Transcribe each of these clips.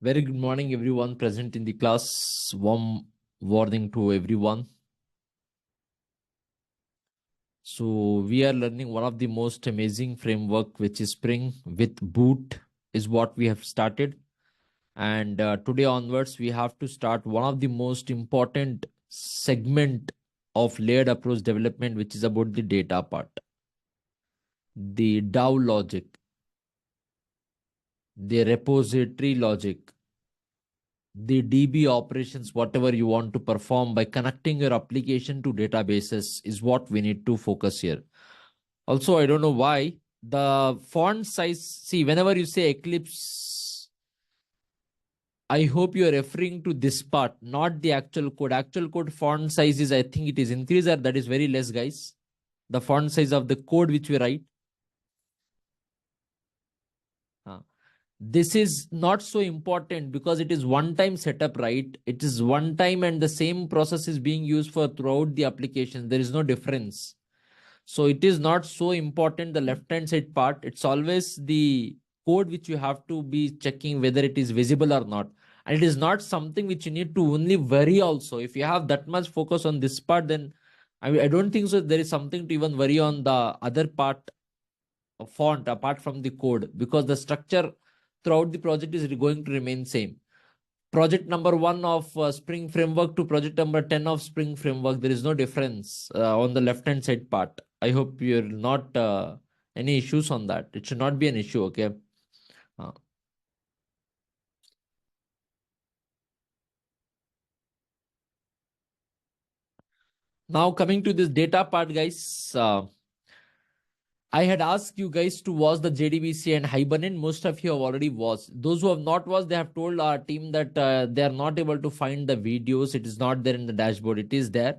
Very good morning, everyone present in the class. Warm warning to everyone. So we are learning one of the most amazing framework, which is Spring with Boot, is what we have started. And today onwards, we have to start one of the most important segment of layered approach development, which is about the data part, the DAO logic, the repository logic, the DB operations, whatever you want to perform by connecting your application to databases is what we need to focus here. Also, I don't know why the font size, see, whenever you say Eclipse, I hope you're referring to this part, not the actual code. Actual code font size is, I think it is increased, or that is very less, guys. The font size of the code which we write. This is not so important because it is one time setup, right? It is one time and the same process is being used for throughout the application. There is no difference. So it is not so important, the left hand side part. It's always the code which you have to be checking whether it is visible or not. And it is not something which you need to only worry also. If you have that much focus on this part, then I don't think so there is something to even worry on the other part of font apart from the code, because the structure throughout the project is going to remain same. Project number 1 of Spring Framework to project number 10 of Spring Framework, there is no difference on the left hand side part. I hope you're not any issues on that. It should not be an issue, okay? Uh, Now coming to this data part, guys. I had asked you guys to watch the JDBC and Hibernate. Most of you have already watched. Those who have not watched, they have told our team that they are not able to find the videos. It is not there in the dashboard. It is there.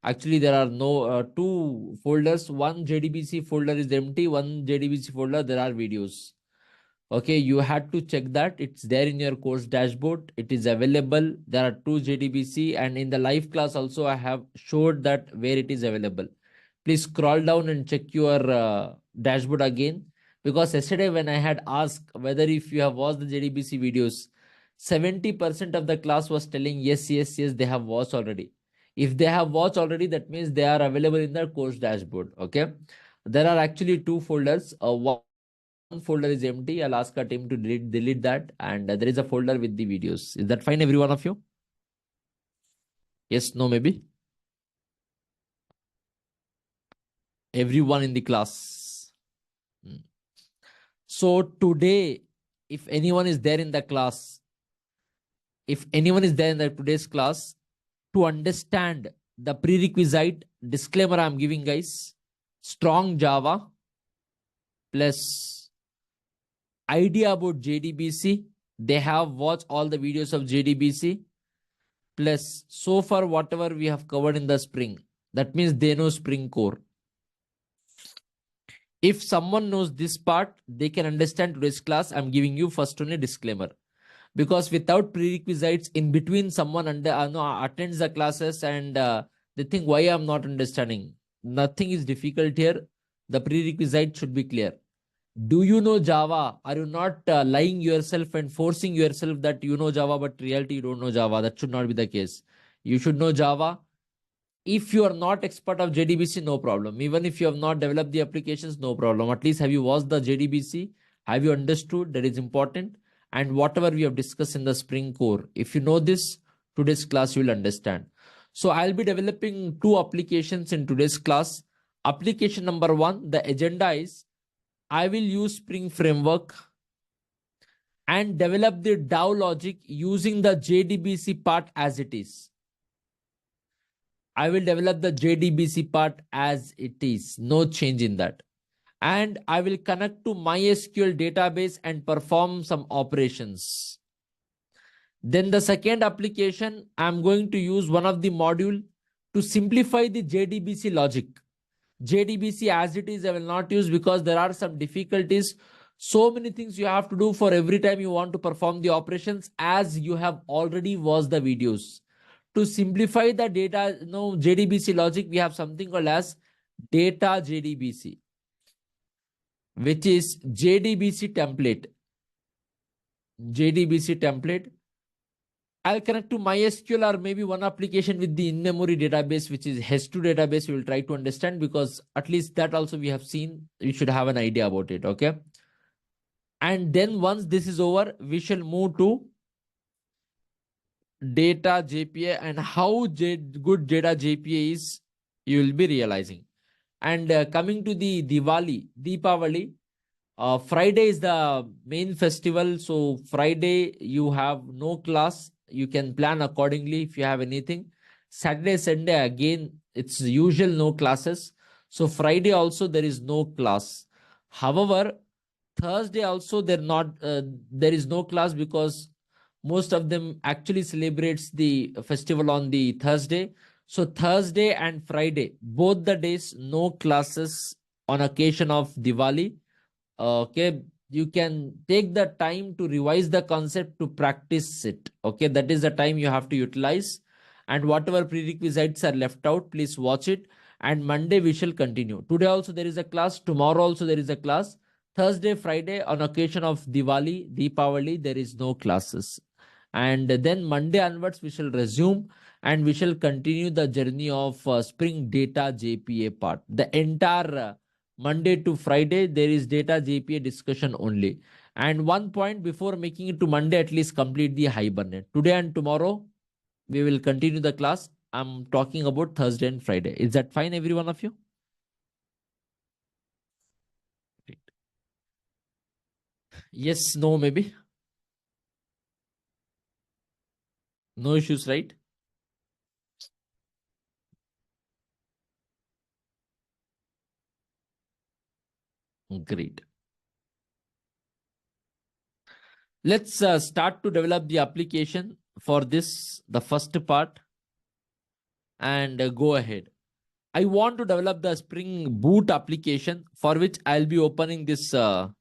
Actually, there are no two folders. One JDBC folder is empty. One JDBC folder, there are videos. Okay, you had to check that. It's there in your course dashboard. It is available. There are two JDBC, and in the live class also, I have showed that where it is available. Please scroll down and check your dashboard again, because yesterday when I had asked whether if you have watched the JDBC videos, 70% of the class was telling yes, yes, yes, they have watched already. If they have watched already, that means they are available in their course dashboard. Okay, there are actually two folders. One folder is empty. I'll ask our team to delete that, and there is a folder with the videos. Is that fine, every one of you? Yes, no, maybe everyone in the class. So today, if anyone is there in the class, if anyone is there in the today's class, to understand the prerequisite disclaimer I'm giving, guys, strong Java plus idea about JDBC. They have watched all the videos of JDBC, plus so far whatever we have covered in the Spring. That means they know Spring core. If someone knows this part, they can understand today's class. I'm giving you first only disclaimer, because without prerequisites in between, someone attends the classes and they think why I'm not understanding. Nothing is difficult here. The prerequisite should be clear. Do you know Java? Are you not lying yourself and forcing yourself that you know Java, but reality you don't know Java? That should not be the case. You should know Java. If you are not expert of JDBC, no problem. Even if you have not developed the applications, no problem. At least have you watched the JDBC? Have you understood? That is important. And whatever we have discussed in the Spring core, if you know this, today's class you will understand. So I'll be developing two applications in today's class. Application number 1, the agenda is I will use Spring Framework and develop the DAO logic using the JDBC part as it is. I will develop the JDBC part as it is. No change in that. And I will connect to MySQL database and perform some operations. Then the second application, I'm going to use one of the module to simplify the JDBC logic. JDBC as it is, I will not use because there are some difficulties. So many things you have to do for every time you want to perform the operations, as you have already watched the videos. To simplify the data, JDBC logic, we have something called as data JDBC, which is JDBC template. JDBC template. I'll connect to MySQL or maybe one application with the in-memory database, which is H2 database. We will try to understand, because at least that also we have seen. You should have an idea about it. Okay. And then once this is over, we shall move to data JPA, and how good data JPA is, you will be realizing. And coming to the Deepavali, Friday is the main festival. So Friday you have no class. You can plan accordingly if you have anything. Saturday, Sunday, again, it's usual no classes. So Friday also there is no class. However, Thursday also there is no class, because most of them actually celebrates the festival on the Thursday. So Thursday and Friday, both the days, no classes on occasion of Diwali. Okay, you can take the time to revise the concept, to practice it. Okay, that is the time you have to utilize. And whatever prerequisites are left out, please watch it. And Monday we shall continue. Today also there is a class. Tomorrow also there is a class. Thursday, Friday, on occasion of Diwali, Deepavali, there is no classes. And then Monday onwards, we shall resume, and we shall continue the journey of Spring Data JPA part. The entire Monday to Friday, there is data JPA discussion only. And one point before making it to Monday, at least complete the Hibernate. Today and tomorrow, we will continue the class. I'm talking about Thursday and Friday. Is that fine, every one of you? Yes, no, maybe. No issues, right? Great. Let's start to develop the application for this, the first part, and go ahead. I want to develop the Spring Boot application, for which I'll be opening this IO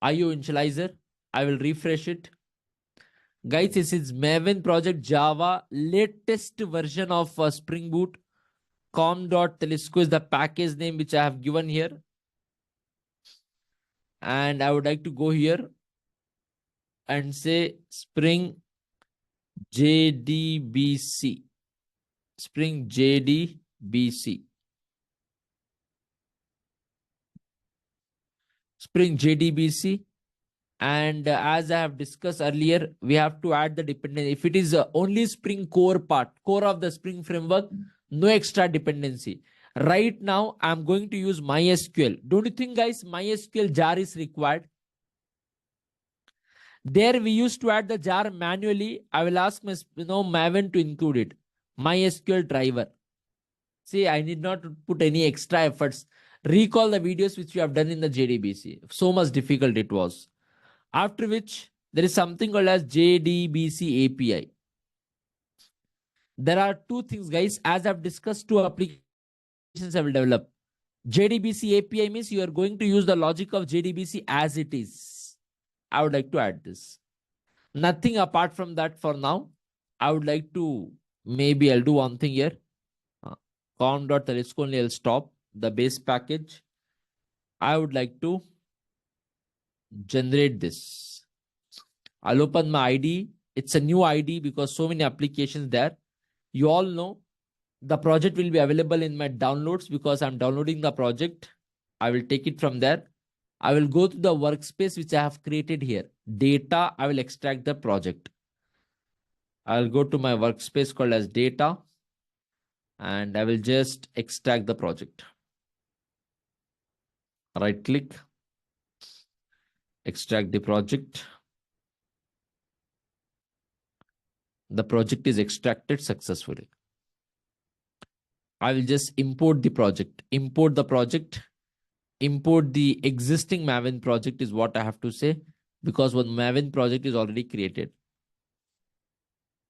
initializer. I will refresh it. Guys, this is Maven project Java, latest version of Spring Boot. com.telesco is the package name which I have given here. And I would like to go here and say Spring JDBC. Spring JDBC. Spring JDBC. And as I have discussed earlier, we have to add the dependency. If it is only Spring core part, core of the Spring framework, no extra dependency. Right now, I'm going to use MySQL. Don't you think, guys, MySQL jar is required? There we used to add the jar manually. I will ask my Maven to include it. MySQL driver. See, I need not put any extra efforts. Recall the videos which you have done in the JDBC. So much difficult it was. After which, there is something called as JDBC API. There are two things, guys. As I've discussed, two applications I will develop. JDBC API means you are going to use the logic of JDBC as it is. I would like to add this. Nothing apart from that for now. I would like to, maybe I'll do one thing here. com.telesco only I'll stop the base package. I would like to generate this. I'll open my ID. It's a new ID because so many applications there. You all know the project will be available in my downloads because I'm downloading the project. I will take it from there. I will go to the workspace which I have created here. Data, I will extract the project. I'll go to my workspace called as data, and I will just extract the project. Right click, extract the project. The project is extracted successfully. I will just import the project. Import the project. Import the existing Maven project is what I have to say, because one Maven project is already created.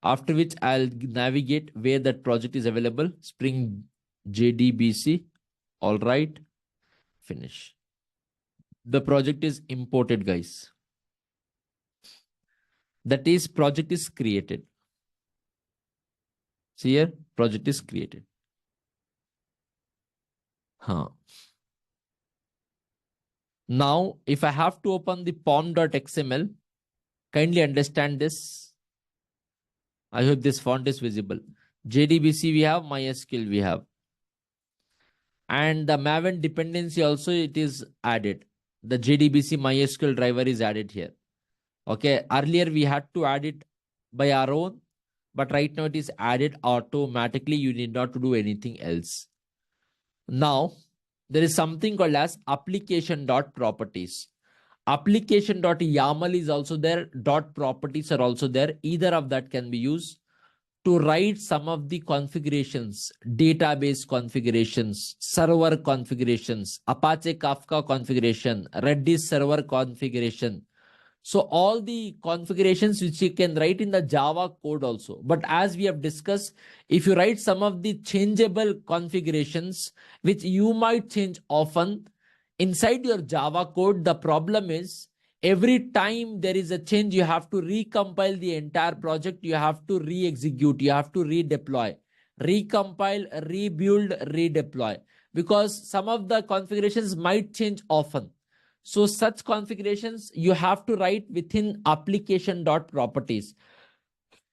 After which I'll navigate where that project is available. Spring JDBC. All right. Finish. The project is imported, guys. That is, project is created. See here, project is created. Now, if I have to open the pom.xml, Kindly understand this. I hope this font is visible. JDBC we have, MySQL we have. And the Maven dependency also it is added. The JDBC MySQL driver is added here. Okay, earlier we had to add it by our own, but right now it is added automatically. You need not to do anything else. Now, there is something called as application.properties. Application.yaml is also there. .properties are also there. Either of that can be used to write some of the configurations, database configurations, server configurations, Apache Kafka configuration, Redis server configuration. So all the configurations which you can write in the Java code also. But as we have discussed, if you write some of the changeable configurations, which you might change often inside your Java code, the problem is every time there is a change, you have to recompile the entire project. You have to re-execute. You have to redeploy, recompile, rebuild, redeploy, because some of the configurations might change often. So such configurations you have to write within application.properties.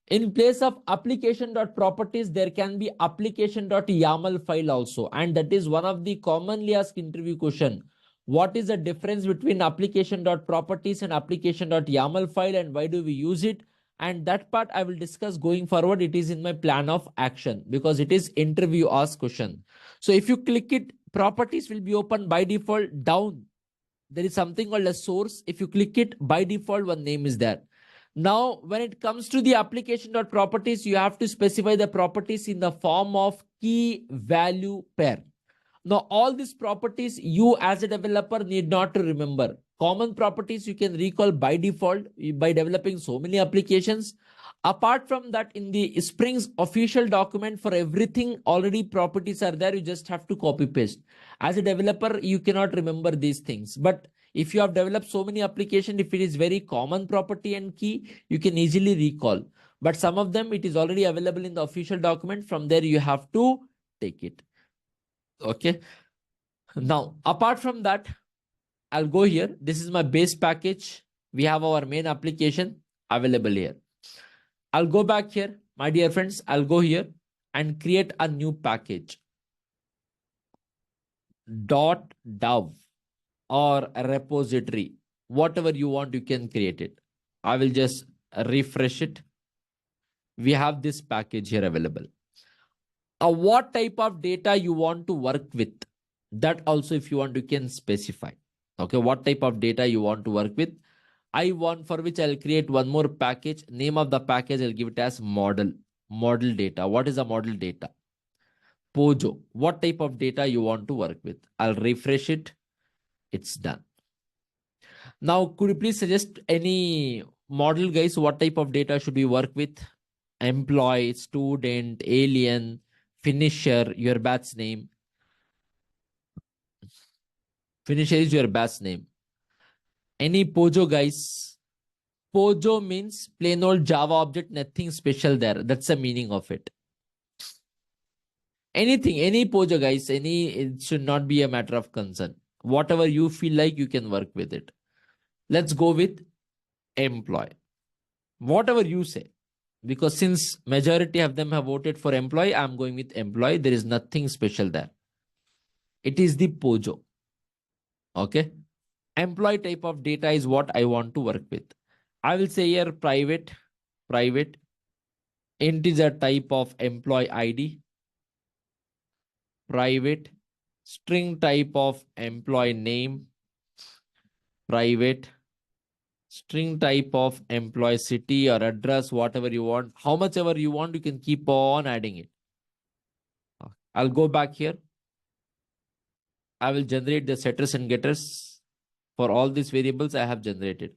In place of application.properties, there can be application.yaml file also. And that is one of the commonly asked interview question. What is the difference between application.properties and application.yaml file, and why do we use it? And that part I will discuss going forward. It is in my plan of action because it is interview asked question. So if you click it, properties will be open by default. Down there is something called a source. If you click it, by default one name is there. Now when it comes to the application.properties, you have to specify the properties in the form of key value pair. Now all these properties you as a developer need not to remember. Common properties you can recall by default by developing so many applications. Apart from that, in the Spring's official document, for everything already properties are there. You just have to copy paste. As a developer, you cannot remember these things. But if you have developed so many applications, if it is very common property and key, you can easily recall. But some of them, it is already available in the official document. From there, you have to take it. Okay. Now, apart from that, I'll go here. This is my base package. We have our main application available here. I'll go back here, my dear friends. I'll go here and create a new package. .dov or a repository, whatever you want, you can create it. I will just refresh it. We have this package here available. What type of data you want to work with, that also if you want, you can specify. Okay, what type of data you want to work with. I want, for which I'll create one more package. Name of the package, I'll give it as model data. What is a model data? Pojo. What type of data you want to work with? I'll refresh it. It's done. Now, could you please suggest any model, guys? What type of data should we work with? Employee, student, alien, finisher, your batch name. Finisher is your batch name. Any Pojo, guys? Pojo means plain old Java object, nothing special there. That's the meaning of it. Anything, any Pojo, guys, it should not be a matter of concern. Whatever you feel like, you can work with it. Let's go with employee. Whatever you say. Because since majority of them have voted for employee, I'm going with employee. There is nothing special there. It is the Pojo. Okay. Employee type of data is what I want to work with. I will say here private, integer type of employee ID, private, string type of employee name, private, string type of employee city or address, whatever you want. How much ever you want, you can keep on adding it. I'll go back here. I will generate the setters and getters. For all these variables I have generated.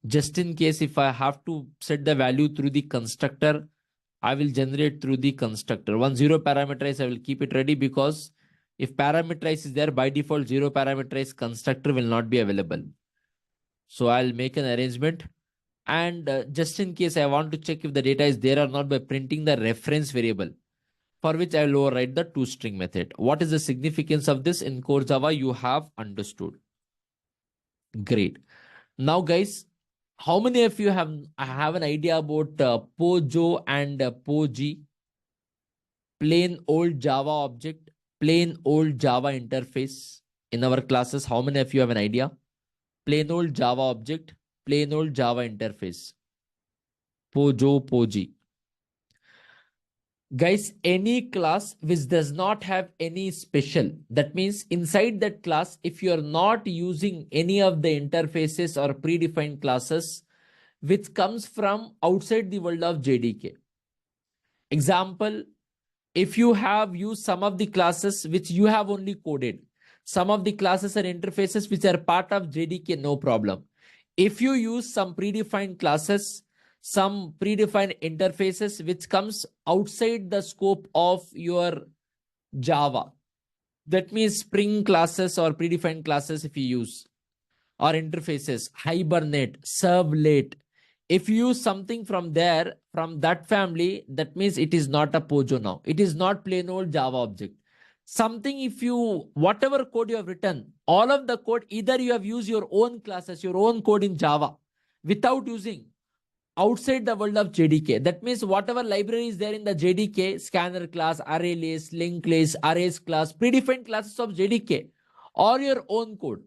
Just in case if I have to set the value through the constructor, I will generate through the constructor. One zero parameterize, I will keep it ready, because if parameterize is there, by default zero parameterized constructor will not be available. So I'll make an arrangement. And just in case I want to check if the data is there or not by printing the reference variable, for which I will override the toString method. What is the significance of this in core Java? You have understood. Great. Now, guys, How many of you have an idea about Pojo and Poji? Plain old Java object, plain old Java interface in our classes. How many of you have an idea? Plain old Java object, plain old Java interface. Pojo, Poji. Guys, any class which does not have any special, that means inside that class, if you are not using any of the interfaces or predefined classes, which comes from outside the world of JDK. Example, if you have used some of the classes which you have only coded, some of the classes and interfaces which are part of JDK, no problem. If you use some predefined classes, some predefined interfaces which comes outside the scope of your Java, that means Spring classes or predefined classes if you use, or interfaces, Hibernate, Servlet. If you use something from there, from that family, that means it is not a Pojo now. It is not plain old Java object. Something, if you, whatever code you have written, all of the code, either you have used your own classes, your own code in Java, without using outside the world of JDK. That means whatever library is there in the JDK, scanner class, array list, linked list, arrays class, predefined classes of JDK, or your own code,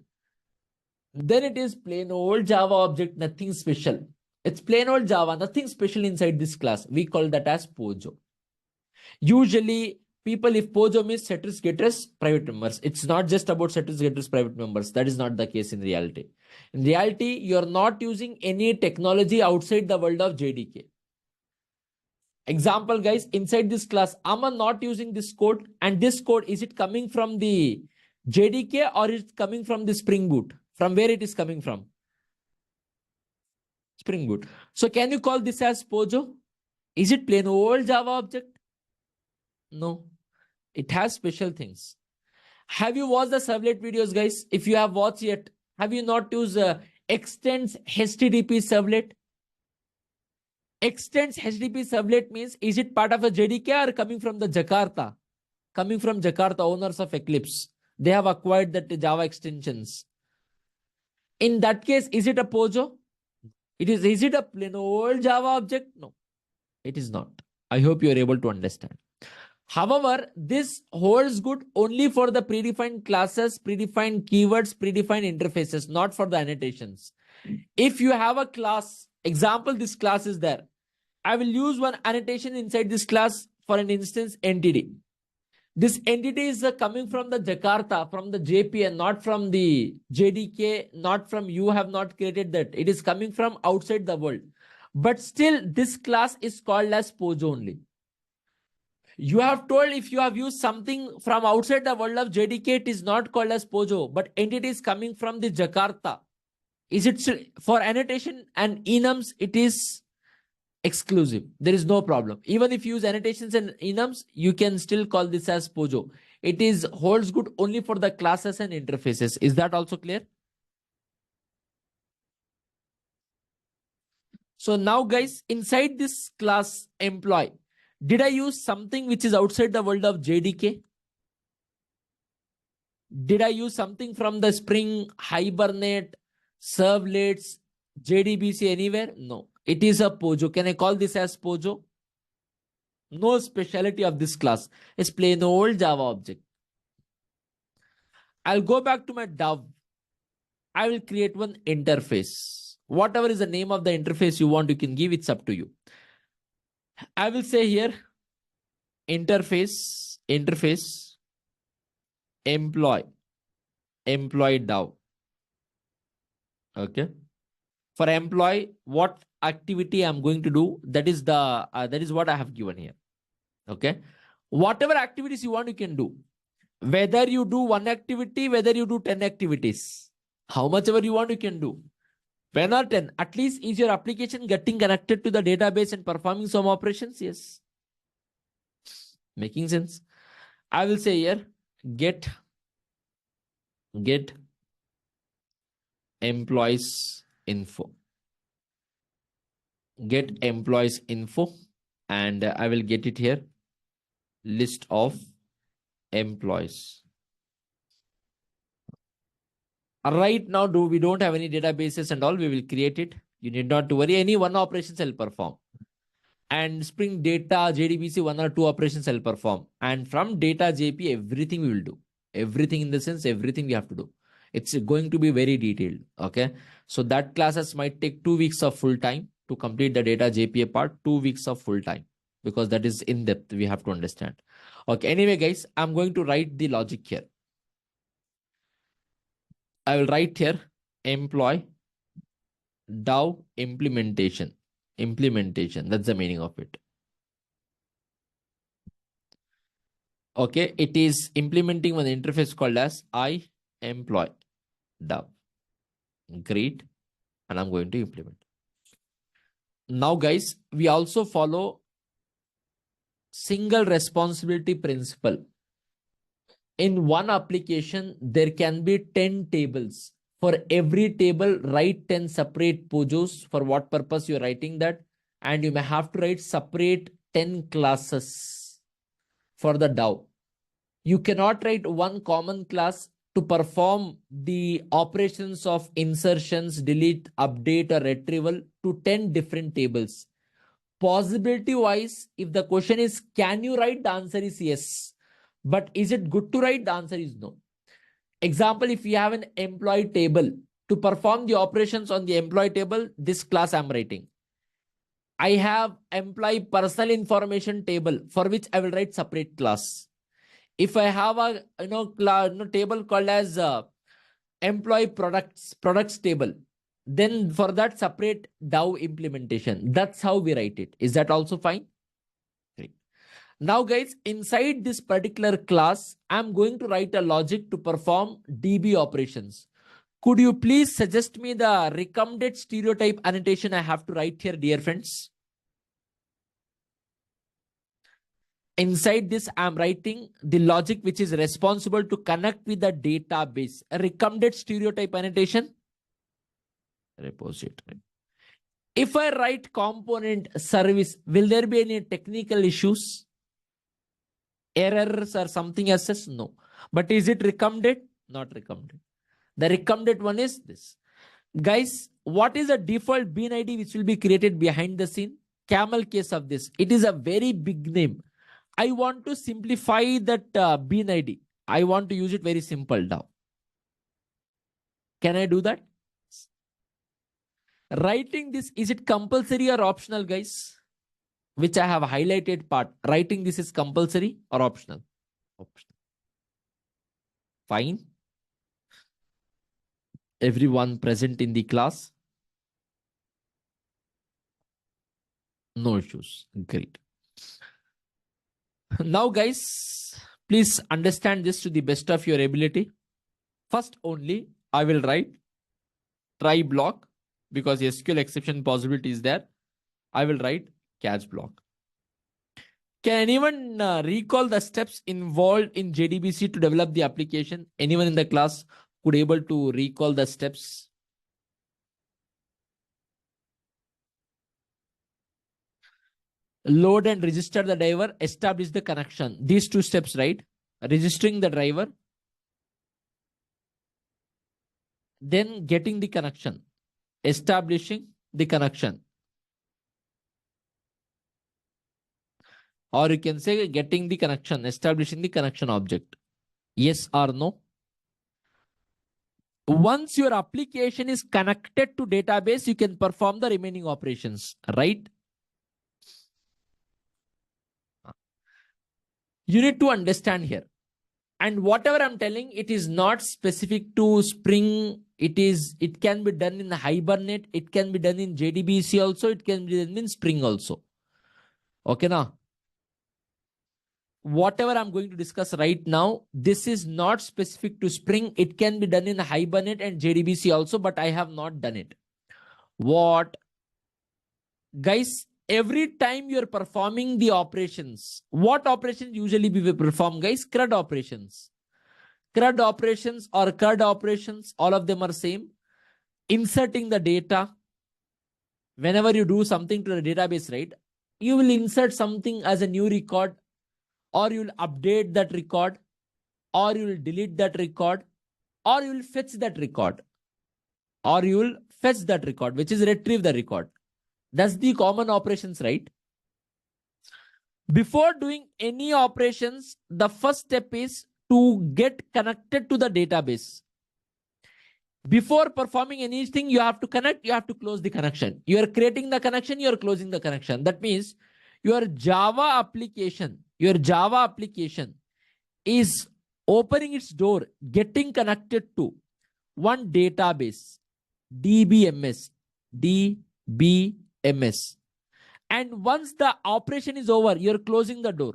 then it is plain old Java object, nothing special. It's plain old Java, nothing special inside this class. We call that as Pojo. Usually, people, if Pojo means setters, getters, private members, it's not just about setters, getters, private members. That is not the case in reality. In reality, you're not using any technology outside the world of JDK. Example, guys, inside this class, I'm not using this code, and this code, is it coming from the JDK or is it coming from the Spring Boot? From where it is coming from? Spring Boot. So can you call this as Pojo? Is it plain old Java object? No, it has special things. Have you watched the servlet videos, guys? If you have watched yet, have you not used extends HTTP servlet? Extends HTTP servlet means, is it part of a JDK or coming from the Jakarta? Coming from Jakarta, owners of Eclipse. They have acquired that Java extensions. In that case, is it a Pojo? Is it a plain old Java object? No, it is not. I hope you are able to understand. However, this holds good only for the predefined classes, predefined keywords, predefined interfaces, not for the annotations. If you have a class, example, this class is there. I will use one annotation inside this class, for an instance, entity. This entity is coming from the Jakarta, from the JPN, not from the JDK, not from, you have not created that. It is coming from outside the world. But still, this class is called as Pojo only. You have told if you have used something from outside the world of JDK, it is not called as Pojo, but entity is coming from the Jakarta. Is it still, for annotation and enums, it is exclusive. There is no problem. Even if you use annotations and enums, you can still call this as Pojo. It is holds good only for the classes and interfaces. Is that also clear? So now, guys, inside this class employee, did I use something which is outside the world of JDK? Did I use something from the Spring, Hibernate, Servlets, JDBC anywhere? No. It is a Pojo. Can I call this as Pojo? No speciality of this class. It's plain old Java object. I'll go back to my Dove. I will create one interface. Whatever is the name of the interface you want, you can give. It's up to you. I will say here, interface, employee Dove. Okay. For employee, what activity I'm going to do, that is what I have given here. Okay. Whatever activities you want, you can do. Whether you do one activity, whether you do 10 activities, how much ever you want, you can do. When or 10, at least is your application getting connected to the database and performing some operations? Yes. Making sense? I will say here, get employees info. Get employees info, and I will get it here. List of employees. Right now, we don't have any databases and all. We will create it. You need not to worry. Any one operations I'll perform. And Spring data, JDBC, one or two operations I'll perform. And from data JP, everything we will do. Everything in the sense, everything we have to do. It's going to be very detailed. Okay. So that classes might take 2 weeks of full time to complete the data JPA part, 2 weeks of full time, because that is in depth. We have to understand. Okay. Anyway, guys, I'm going to write the logic here. I will write here employ DAO implementation. Implementation. That's the meaning of it. Okay. It is implementing one interface called as I employ DAO. Great. And I'm going to implement. Now, guys, we also follow single responsibility principle. In one application, there can be 10 tables. For every table, write 10 separate pojos. For what purpose you're writing that? And you may have to write separate 10 classes for the DAO. You cannot write one common class to perform the operations of insertions, delete, update, or retrieval to 10 different tables. Possibility wise, if the question is, can you write? The answer is yes. But is it good to write? The answer is no. Example, if you have an employee table, to perform the operations on the employee table, this class I'm writing. I have employee personal information table for which I will write separate class. If I have a table called as employee products table, then for that separate DAO implementation. That's how we write it. Is that also fine? Great. Now, guys, inside this particular class, I'm going to write a logic to perform DB operations. Could you please suggest me the recommended stereotype annotation I have to write here, dear friends? Inside this, I'm writing the logic which is responsible to connect with the database. A recommended stereotype annotation. Repository. If I write component service, will there be any technical issues? Errors or something as such? No. But is it recommended? Not recommended. The recommended one is this. Guys, what is the default bean ID which will be created behind the scene? Camel case of this. It is a very big name. I want to simplify that bean ID. I want to use it very simple now. Can I do that? Writing this, is it compulsory or optional, guys? Which I have highlighted part. Writing this is compulsory or optional? Optional. Fine. Everyone present in the class? No issues. Great. Now, guys, please understand this to the best of your ability. First only, I will write try block because SQL exception possibility is there. I will write catch block. Can anyone recall the steps involved in JDBC to develop the application? Anyone in the class could able to recall the steps? Load and register the driver, establish the connection. These two steps, right? Registering the driver, then getting the connection, establishing the connection. Or you can say getting the connection, establishing the connection object. Yes or no? Once your application is connected to database, you can perform the remaining operations, right? You need to understand here. And whatever I'm telling, it is not specific to Spring. It can be done in Hibernate. It can be done in JDBC also. It can be done in Spring also. Okay, now. Whatever I'm going to discuss right now, this is not specific to Spring. It can be done in Hibernate and JDBC also, but I have not done it. What? Guys, every time you're performing the operations, what operations usually we perform, guys? CRUD operations. CRUD operations or CRUD operations, all of them are same. Inserting the data. Whenever you do something to the database, right? You will insert something as a new record, or you will update that record, or you will delete that record, or you will fetch that record, or you will fetch that record, which is retrieve the record. That's the common operations, right? Before doing any operations, the first step is to get connected to the database. Before performing anything, you have to connect, you have to close the connection. You are creating the connection, you are closing the connection. That means your Java application is opening its door, getting connected to one database, DBMS. And once the operation is over, you're closing the door.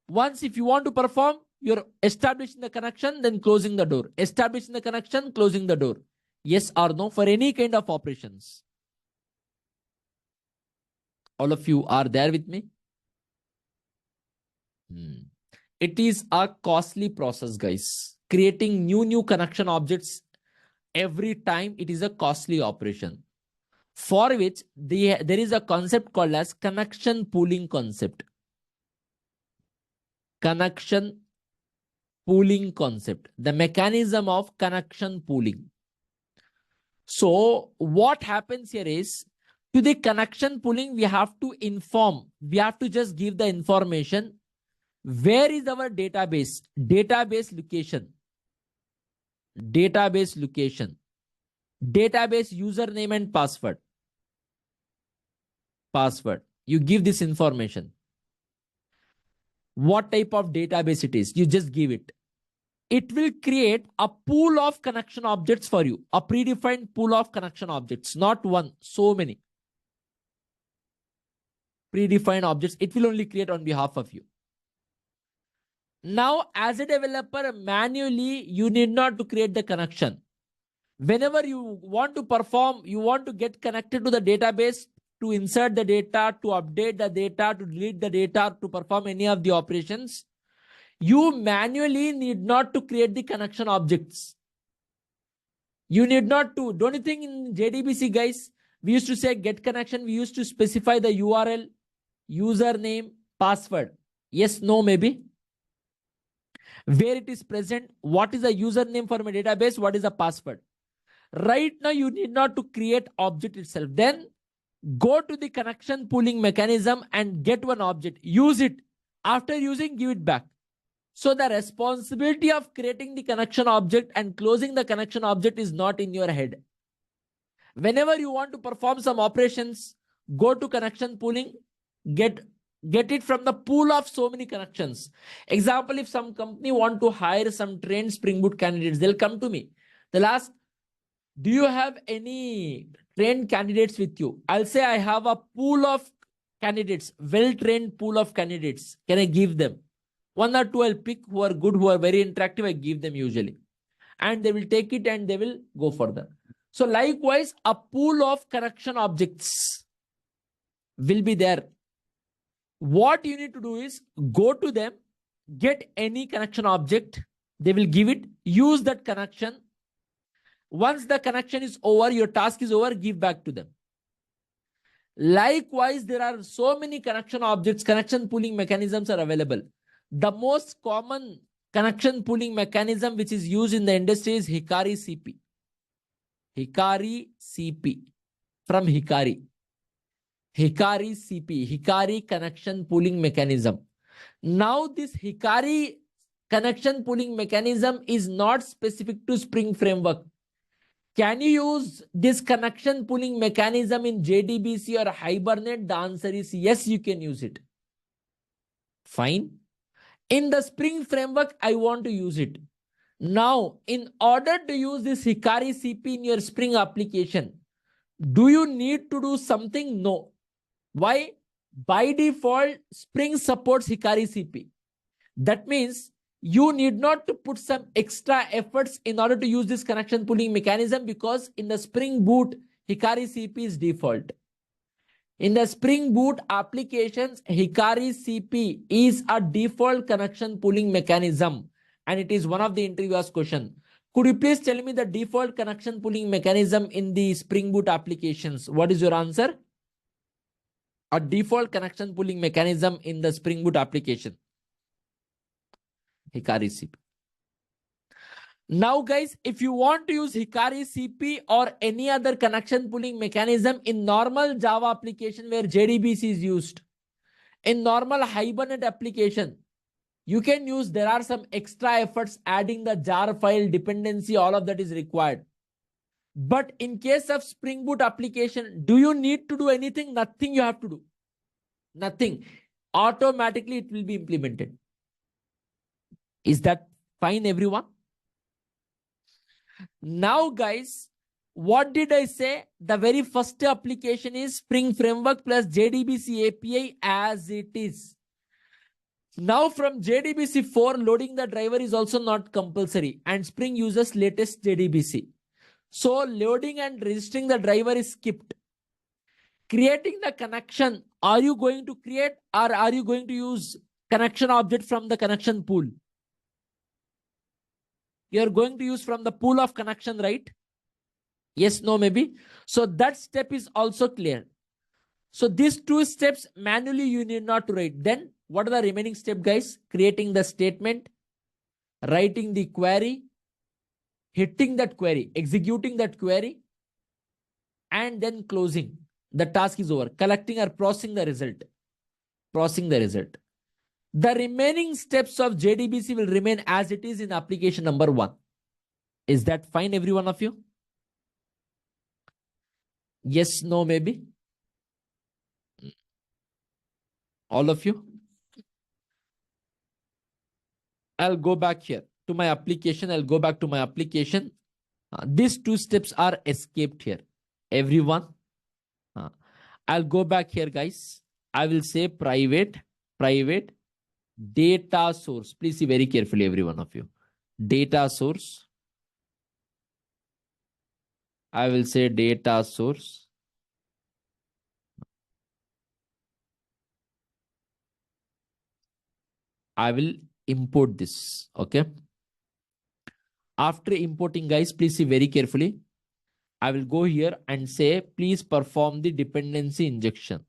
Once, if you want to perform, you're establishing the connection, then closing the door. Establishing the connection, closing the door. Yes or no for any kind of operations. All of you are there with me? It is a costly process, guys. Creating new connection objects every time, it is a costly operation. For which there is a concept called as connection pooling concept. Connection pooling concept. The mechanism of connection pooling. So what happens here is, to the connection pooling, we have to inform. We have to just give the information. Where is our database? Database location. Database location. Database username and password. Password. You give this information. What type of database it is, you just give it. It will create a pool of connection objects for you. A predefined pool of connection objects. Not one, so many. Predefined objects. It will only create on behalf of you. Now, as a developer, manually, you need not to create the connection. Whenever you want to perform, you want to get connected to the database, to insert the data, to update the data, to delete the data, to perform any of the operations, you manually need not to create the connection objects. You need not to. Don't you think in JDBC, guys, we used to say get connection, we used to specify the URL, username, password. Yes, no, maybe. Where it is present, what is the username for my database, what is the password. Right now, you need not to create object itself. Then go to the connection pooling mechanism and get one object. Use it. After using, give it back. So the responsibility of creating the connection object and closing the connection object is not in your head. Whenever you want to perform some operations, go to connection pooling, get it from the pool of so many connections. Example, if some company want to hire some trained Spring Boot candidates, they'll come to me. They'll ask, do you have any trained candidates with you? I'll say I have a pool of candidates, well-trained pool of candidates. Can I give them? One or two I'll pick who are good, who are very interactive. I give them usually. And they will take it and they will go further. So likewise, a pool of connection objects will be there. What you need to do is go to them, get any connection object. They will give it. Use that connection. Once the connection is over, your task is over, give back to them. Likewise, there are so many connection objects, connection pooling mechanisms are available. The most common connection pooling mechanism which is used in the industry is Hikari CP. Hikari CP. From Hikari. Hikari CP. Hikari connection pooling mechanism. Now this Hikari connection pooling mechanism is not specific to Spring Framework. Can you use this connection pooling mechanism in JDBC or Hibernate? The answer is yes, you can use it. Fine. In the Spring Framework, I want to use it. Now, in order to use this Hikari CP in your Spring application, do you need to do something? No. Why? By default, Spring supports Hikari CP. That means you need not to put some extra efforts in order to use this connection pooling mechanism, because in the Spring Boot, Hikari CP is default. In the Spring Boot applications, Hikari CP is a default connection pooling mechanism, and it is one of the interviewer's question. Could you please tell me the default connection pooling mechanism in the Spring Boot applications? What is your answer? A default connection pooling mechanism in the Spring Boot application. Hikari CP. Now, guys, if you want to use Hikari CP or any other connection pooling mechanism in normal Java application where JDBC is used, in normal Hibernate application, you can use, there are some extra efforts adding the jar file dependency, all of that is required. But in case of Spring Boot application, do you need to do anything? Nothing you have to do. Nothing. Automatically it will be implemented. Is that fine, everyone? Now, guys, what did I say? The very first application is Spring Framework plus JDBC API as it is. Now from JDBC 4, loading the driver is also not compulsory and Spring uses latest JDBC. So loading and registering the driver is skipped. Creating the connection, are you going to create or are you going to use connection object from the connection pool? You're going to use from the pool of connection, right? Yes, no, maybe. So that step is also clear. So these two steps manually you need not to write. Then what are the remaining steps, guys? Creating the statement, writing the query, hitting that query, executing that query, and then closing. The task is over. Collecting or processing the result. Processing the result. The remaining steps of JDBC will remain as it is in application number 1. Is that fine, every one of you? Yes, no, maybe. All of you? I'll go back here to my application. I'll go back to my application. These two steps are escaped here. Everyone. I'll go back here, guys. I will say private data source. Please see very carefully, every one of you. Data source. I will say data source. I will import this. Okay. After importing, guys, please see very carefully. I will go here and say, please perform the dependency injection.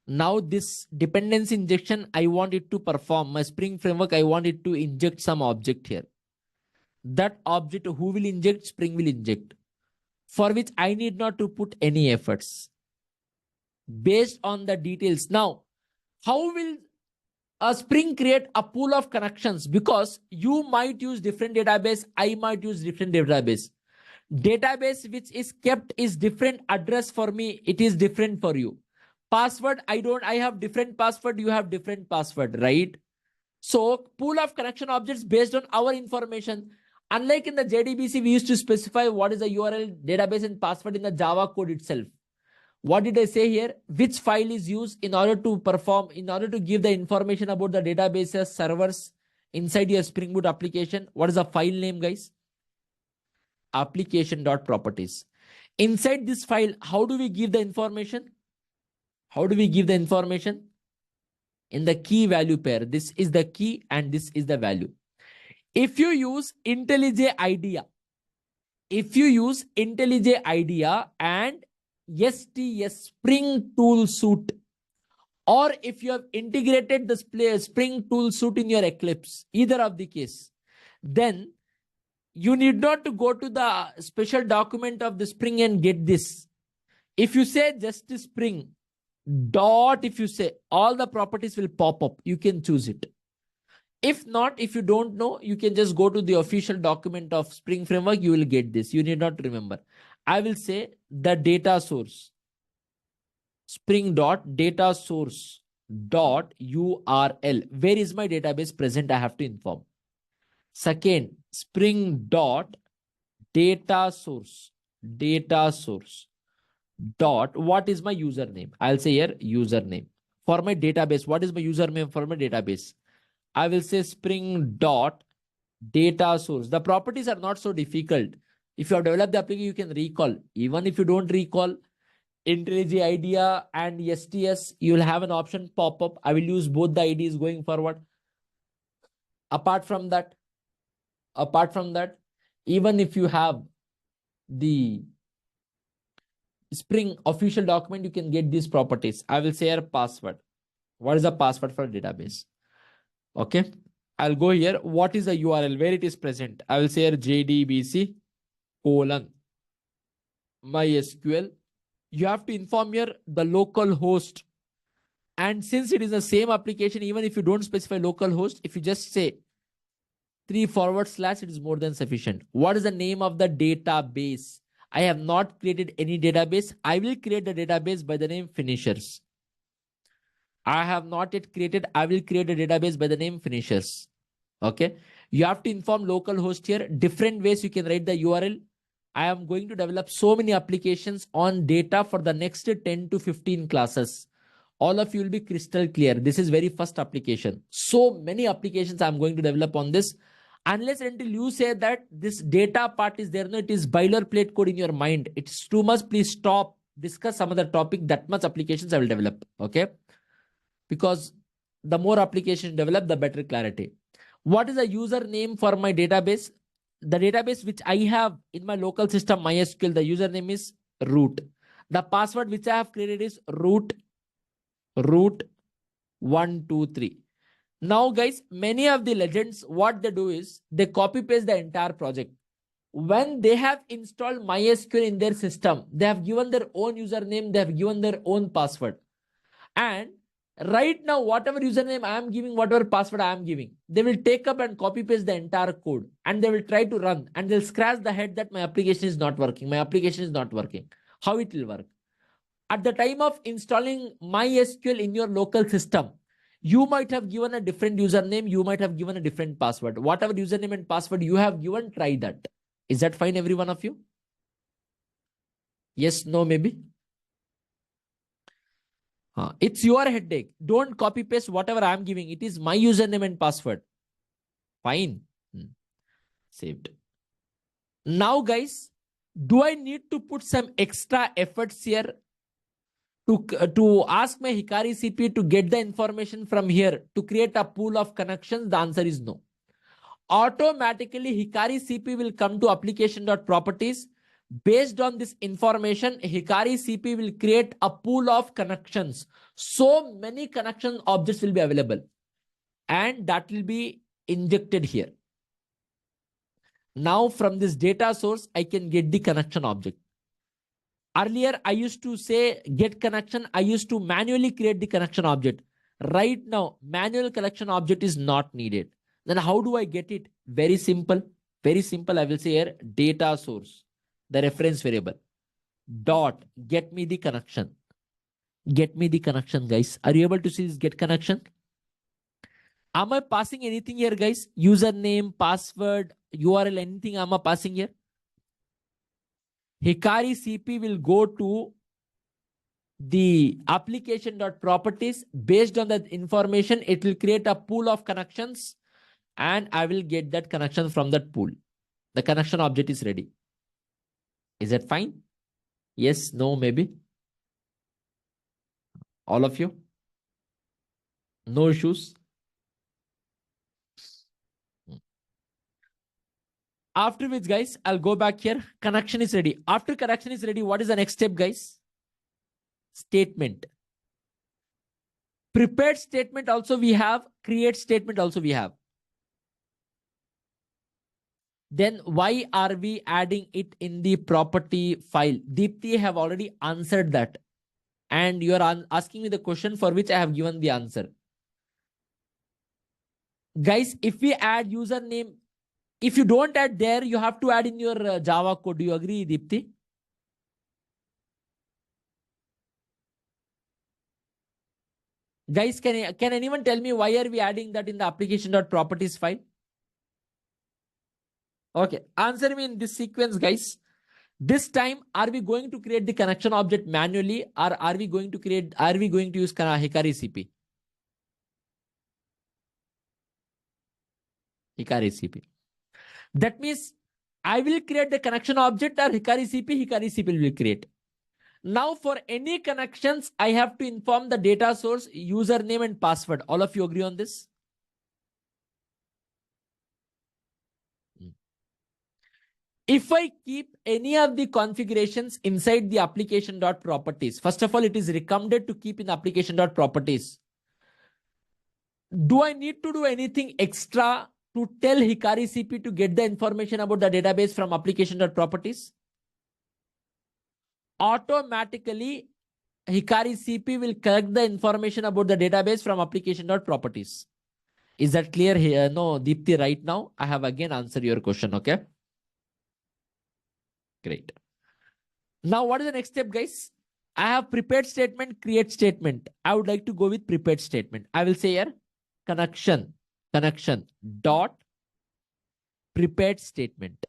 Now this dependency injection, I want it to perform my Spring Framework. I want it to inject some object here. That object, who will inject? Spring will inject. For which I need not to put any efforts. Based on the details. Now, how will a Spring create a pool of connections? Because you might use different database. I might use different database. Database which is kept is different address for me. It is different for you. Password, I have different password. You have different password, right? So pool of connection objects based on our information. Unlike in the JDBC, we used to specify what is the URL, database and password in the Java code itself. What did I say here? Which file is used in order to perform, in order to give the information about the databases, servers inside your Spring Boot application? What is the file name, guys? Application.properties. Inside this file, how do we give the information? How do we give the information? In the key value pair. This is the key and this is the value. If you use IntelliJ IDEA, and STS Spring Tool Suite, or if you have integrated the Spring Tool Suite in your Eclipse, either of the case, then you need not to go to the special document of the Spring and get this. If you say just Spring dot, if you say, all the properties will pop up. You can choose it. If not, if you don't know, you can just go to the official document of Spring Framework. You will get this. You need not remember. I will say the data source. Spring dot data source dot URL. Where is my database present? I have to inform. Second, Spring dot data source dot, what is my username? I'll say here username. For my database, what is my username for my database? I will say Spring dot data source. The properties are not so difficult. If you have developed the application, you can recall. Even if you don't recall, IntelliJ IDEA and STS, you will have an option pop up. I will use both the IDs going forward. Apart from that, even if you have the Spring official document, you can get these properties. I will say here password. What is the password for database? Okay. I'll go here. What is the URL where it is present? I will say here JDBC colon MySQL. You have to inform here the local host. And since it is the same application, even if you don't specify local host, if you just say 3/, it is more than sufficient. What is the name of the database? I have not created any database. I will create the database by the name finishers. I have not yet created. I will create a database by the name finishers. Okay. You have to inform local host here. Different ways you can write the URL. I am going to develop so many applications on data for the next 10 to 15 classes. All of you will be crystal clear. This is very first application. So many applications I'm going to develop on this. Unless until you say that this data part is there, no, it is boilerplate code in your mind. It's too much. Please stop. Discuss some other topic. That much applications I will develop. Okay. Because the more applications develop, the better clarity. What is the username for my database? The database which I have in my local system, MySQL, the username is root. The password which I have created is root 123. Now, guys, many of the legends, what they do is they copy paste the entire project. When they have installed MySQL in their system, they have given their own username, they have given their own password. And right now, whatever username I am giving, whatever password I am giving, they will take up and copy paste the entire code and they will try to run and they'll scratch the head that my application is not working. My application is not working. How it will work? At the time of installing MySQL in your local system, you might have given a different username. You might have given a different password. Whatever username and password you have given, try that. Is that fine, every one of you? Yes, no, maybe? It's your headache. Don't copy paste whatever I'm giving. It is my username and password. Fine. Saved. Now, guys, do I need to put some extra efforts here to ask my Hikari CP to get the information from here to create a pool of connections? The answer is no. Automatically, Hikari CP will come to application.properties. Based on this information, Hikari CP will create a pool of connections. So many connection objects will be available. And that will be injected here. Now from this data source, I can get the connection object. Earlier, I used to say get connection. I used to manually create the connection object. Right now, manual connection object is not needed. Then how do I get it? Very simple. Very simple. I will say here data source, the reference variable. Dot get me the connection. Get me the connection, guys. Are you able to see this get connection? Am I passing anything here, guys? Username, password, URL, anything am I passing here? Hikari CP will go to the application.properties. Based on that information, it will create a pool of connections and I will get that connection from that pool. The connection object is ready. Is that fine? Yes, no, maybe. All of you? No issues? After which, guys, I'll go back here. Connection is ready. After connection is ready, what is the next step, guys? Statement. Prepared statement also we have. Create statement also we have. Then why are we adding it in the property file? Deepthi have already answered that. And you are asking me the question for which I have given the answer. Guys, if we add username, if you don't add there, you have to add in your Java code. Do you agree, Deepthi? Guys, can anyone tell me why are we adding that in the application.properties file? Okay, answer me in this sequence, guys. This time, are we going to create the connection object manually or are we going to use Hikari CP? Hikari CP. That means I will create the connection object or Hikari CP will create. Now for any connections, I have to inform the data source, username and password. All of you agree on this? If I keep any of the configurations inside the application.properties, first of all, it is recommended to keep in application.properties. Do I need to do anything extra to tell Hikari CP to get the information about the database from application.properties? Automatically, Hikari CP will collect the information about the database from application.properties. Is that clear here? No, Deepthi, right now, I have again answered your question. Okay. Great. Now, what is the next step, guys? I have prepared statement, create statement. I would like to go with prepared statement. I will say here connection dot prepared statement.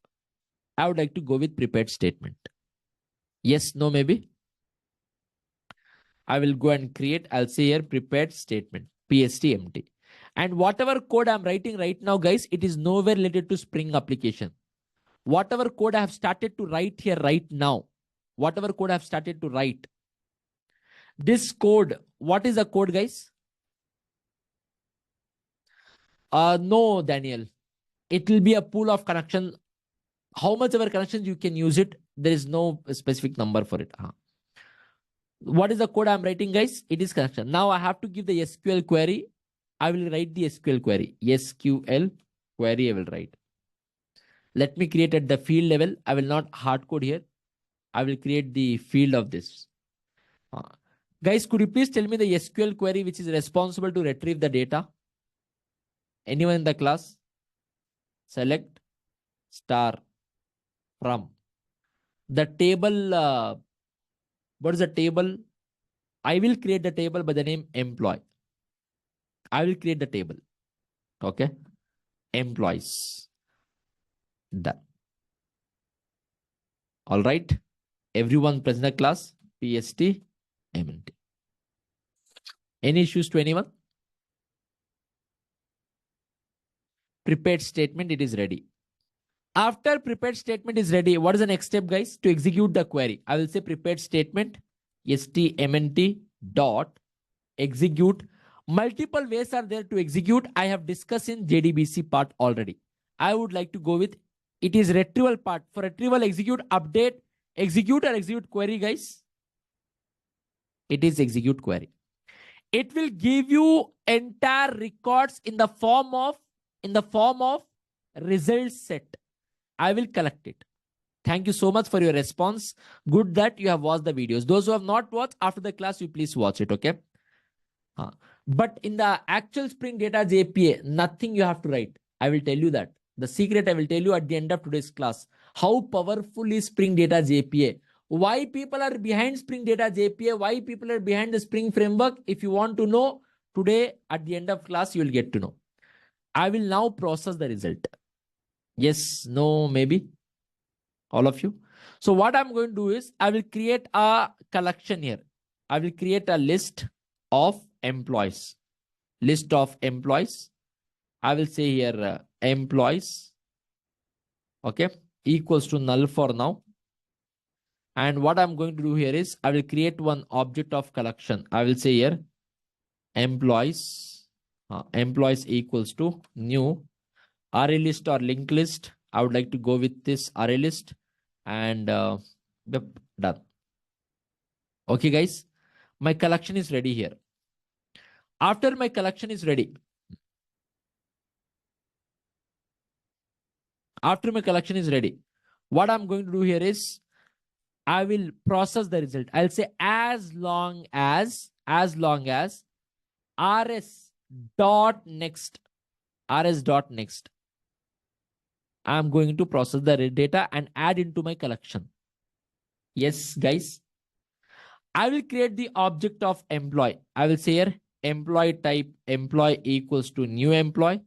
I would like to go with prepared statement. Yes, no, maybe. I will go and create. I'll say here prepared statement, PST And whatever code I'm writing right now, guys, it is nowhere related to Spring application. Whatever code I have started to write here right now, whatever code I have started to write, this code, what is the code, guys? No, Daniel. It will be a pool of connection. How much ever connections you can use it. There is no specific number for it. What is the code I'm writing, guys? It is connection. Now I have to give the SQL query. I will write the SQL query. SQL query I will write. Let me create at the field level. I will not hard code here. I will create the field of this. Guys, could you please tell me the SQL query which is responsible to retrieve the data? Anyone in the class? Select star from the table. What is the table? I will create the table by the name employee. I will create the table. Okay. Employees. Done. All right. Everyone present in the class. PST MNT. Any issues to anyone? Prepared statement, it is ready. After prepared statement is ready, what is the next step, guys? To execute the query. I will say prepared statement stmnt dot execute. Multiple ways are there to execute. I have discussed in JDBC part already. I would like to go with it is retrieval part. For retrieval, execute, update, execute or execute query, guys. It is execute query. It will give you entire records in the form of result set. I will collect it. Thank you so much for your response. Good that you have watched the videos. Those who have not watched after the class, you please watch it. Okay. But in the actual Spring Data JPA, nothing you have to write. I will tell you that. The secret I will tell you at the end of today's class. How powerful is Spring Data JPA? Why people are behind Spring Data JPA? Why people are behind the Spring framework? If you want to know, today at the end of class, you will get to know. I will now process the result. Yes, no, maybe. All of you. So what I'm going to do is I will create a collection here. I will create a list of employees. List of employees. I will say here employees. Okay. Equals to null for now. And what I'm going to do here is I will create one object of collection. I will say here employees. Employees equals to new array list or linked list. I would like to go with this array list and done. Okay, guys, my collection is ready here. After my collection is ready, what I'm going to do here is I will process the result. I'll say as long as rs dot next, I'm going to process the data and add into my collection. Yes, guys. I will create the object of employee. I will say here employee type employee equals to new employee.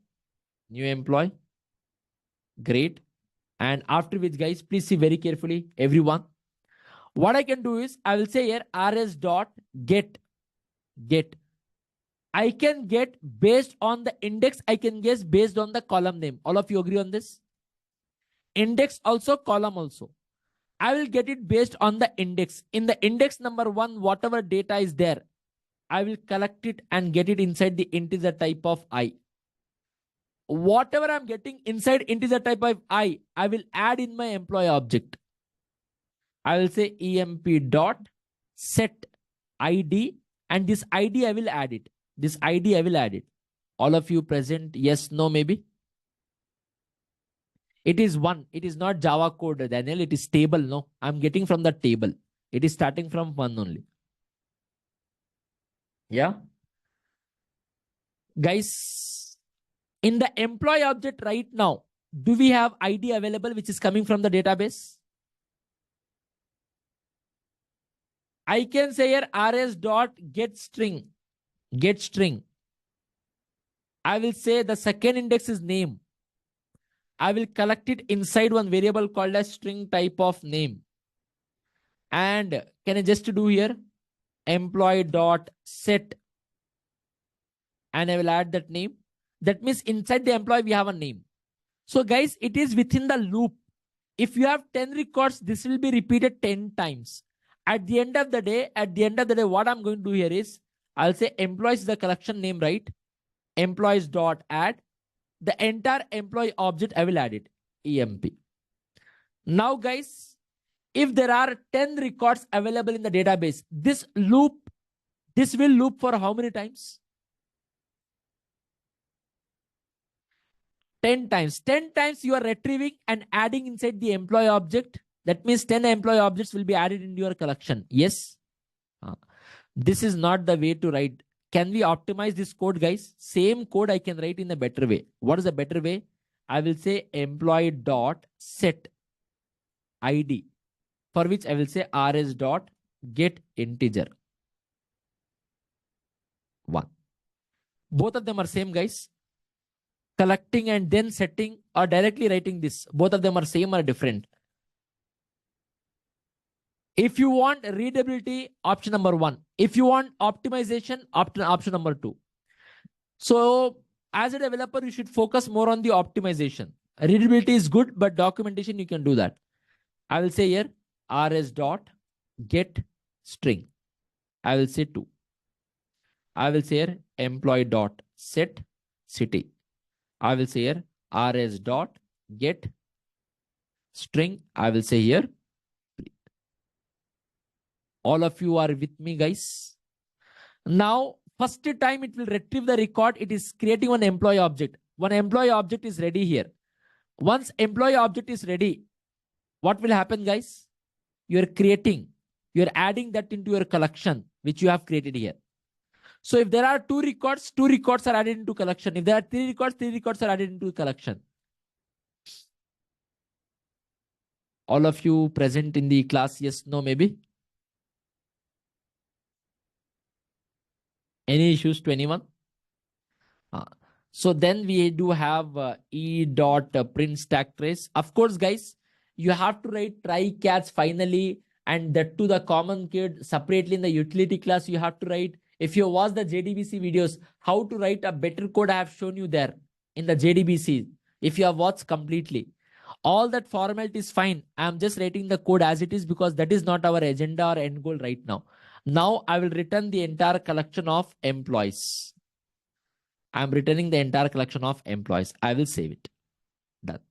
Great. And after which, guys, please see very carefully, everyone. What I can do is I will say here rs dot get. I can get based on the index. I can guess based on the column name. All of you agree on this? Index also, column also. I will get it based on the index. In the index number 1, whatever data is there, I will collect it and get it inside the integer type of I. Whatever I'm getting inside integer type of I will add in my employee object. I will say emp dot set ID, and this ID I will add it. All of you present, yes, no, maybe. It is one. It is not Java code, Daniel. It is table. No, I'm getting from the table. It is starting from one only. Yeah. Guys, in the employee object right now, do we have ID available which is coming from the database? I can say here rs dot get string. Get string. I will say the second index is name. I will collect it inside one variable called as string type of name. And can I just do here employee dot set, and I will add that name. That means inside the employee we have a name. So guys, it is within the loop. If you have 10 records, this will be repeated 10 times. At the end of the day, what I'm going to do here is I'll say employees is the collection name, right? Employees dot add the entire employee object. I will add it emp. Now guys, if there are 10 records available in the database, this will loop for how many times? 10 times. 10 times you are retrieving and adding inside the employee object. That means 10 employee objects will be added into your collection. Yes. This is not the way to write. Can we optimize this code, guys? Same code I can write in a better way. What is a better way? I will say employee dot set ID, for which I will say rs dot get integer 1. Both of them are same, guys. Collecting and then setting or directly writing this. Both of them are same or different. If you want readability, option number 1. If you want optimization, option number 2. So as a developer, you should focus more on the optimization. Readability is good, but documentation, you can do that. I will say here rs dot get string. I will say 2. I will say here employee dot set city. I will say here rs dot get string. I will say here. All of you are with me, guys. Now, first time it will retrieve the record. It is creating one employee object. One employee object is ready here. Once employee object is ready, what will happen, guys? You're adding that into your collection, which you have created here. So if there are 2 records, 2 records are added into collection. If there are 3 records, 3 records are added into collection. All of you present in the class, yes, no, maybe. Any issues to anyone? So then we do have e dot print stack trace. Of course, guys, you have to write try catch finally, and that to the common kid separately in the utility class. You have to write. If you watch the JDBC videos, how to write a better code, I have shown you there in the JDBC. If you have watched completely, all that formality is fine. I'm just writing the code as it is because that is not our agenda or end goal right now. Now I will return the entire collection of employees. I'm returning the entire collection of employees. I will save it. Done.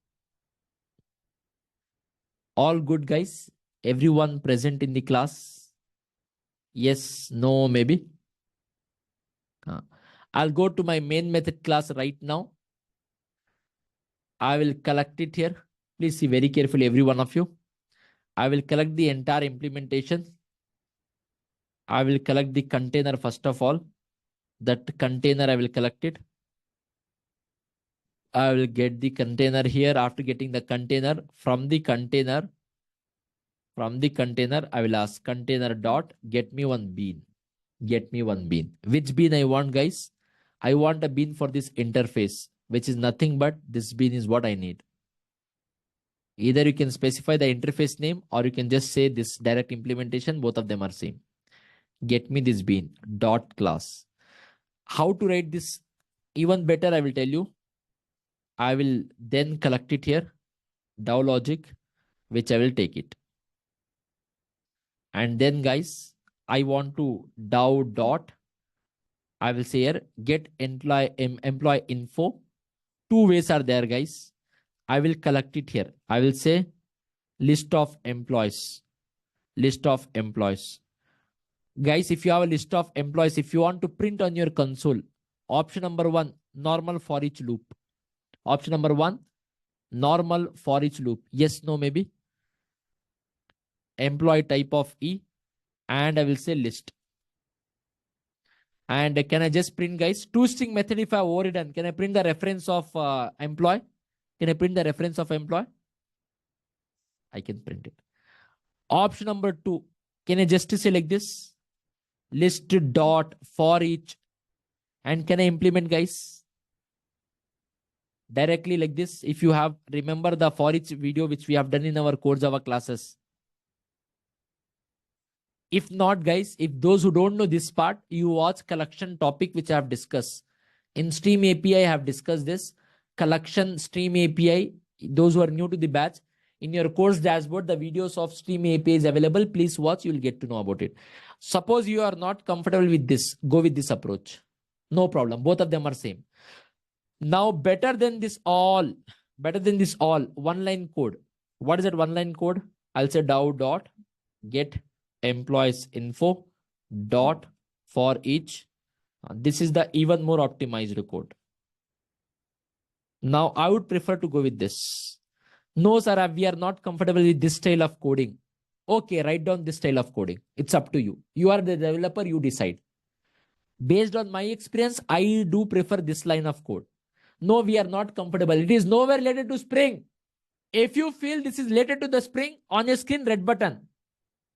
All good, guys? Everyone present in the class? Yes, no, maybe. I'll go to my main method class right now. I will collect it here. Please see very carefully, every one of you. I will collect the entire implementation. I will collect the container first of all. That container, I will collect it. I will get the container here. After getting the container, from the container, I will ask container dot get me one bean. Get me one bean. Which bean I want, guys? I want a bean for this interface, which is nothing but this bean is what I need. Either you can specify the interface name or you can just say this direct implementation. Both of them are same. Get me this bean dot class. How to write this even better, I will tell you. I will then collect it here. DAO logic, which I will take it. And then, guys, I want to DAO dot. I will say here get employee info. 2 ways are there, guys. I will collect it here. I will say list of employees. List of employees. Guys, if you have a list of employees, if you want to print on your console, option number 1, normal for each loop. Option number 1, normal for each loop. Yes, no, maybe. Employee type of E, and I will say list. And can I just print, guys? ToString method, if I overridden, can I print the reference of employee? Can I print the reference of employee? I can print it. Option number 2, can I just say like this? List dot for each. And can I implement, guys? Directly like this. If you have, remember the for each video which we have done in our core Java classes. If not, guys, if those who don't know this part, you watch collection topic which I have discussed. In Stream API, I have discussed this. Collection Stream API, those who are new to the batch, in your course dashboard, the videos of Stream API is available. Please watch, you will get to know about it. Suppose you are not comfortable with this, go with this approach. No problem. Both of them are same. Now, better than this all, one line code. What is that one line code? I'll say dow dot get employees info dot for each. This is the even more optimized code. Now, I would prefer to go with this. No, sir, we are not comfortable with this style of coding. Okay, write down this style of coding. It's up to you. You are the developer, you decide. Based on my experience, I do prefer this line of code. No, we are not comfortable. It is nowhere related to Spring. If you feel this is related to the Spring, on your screen, red button.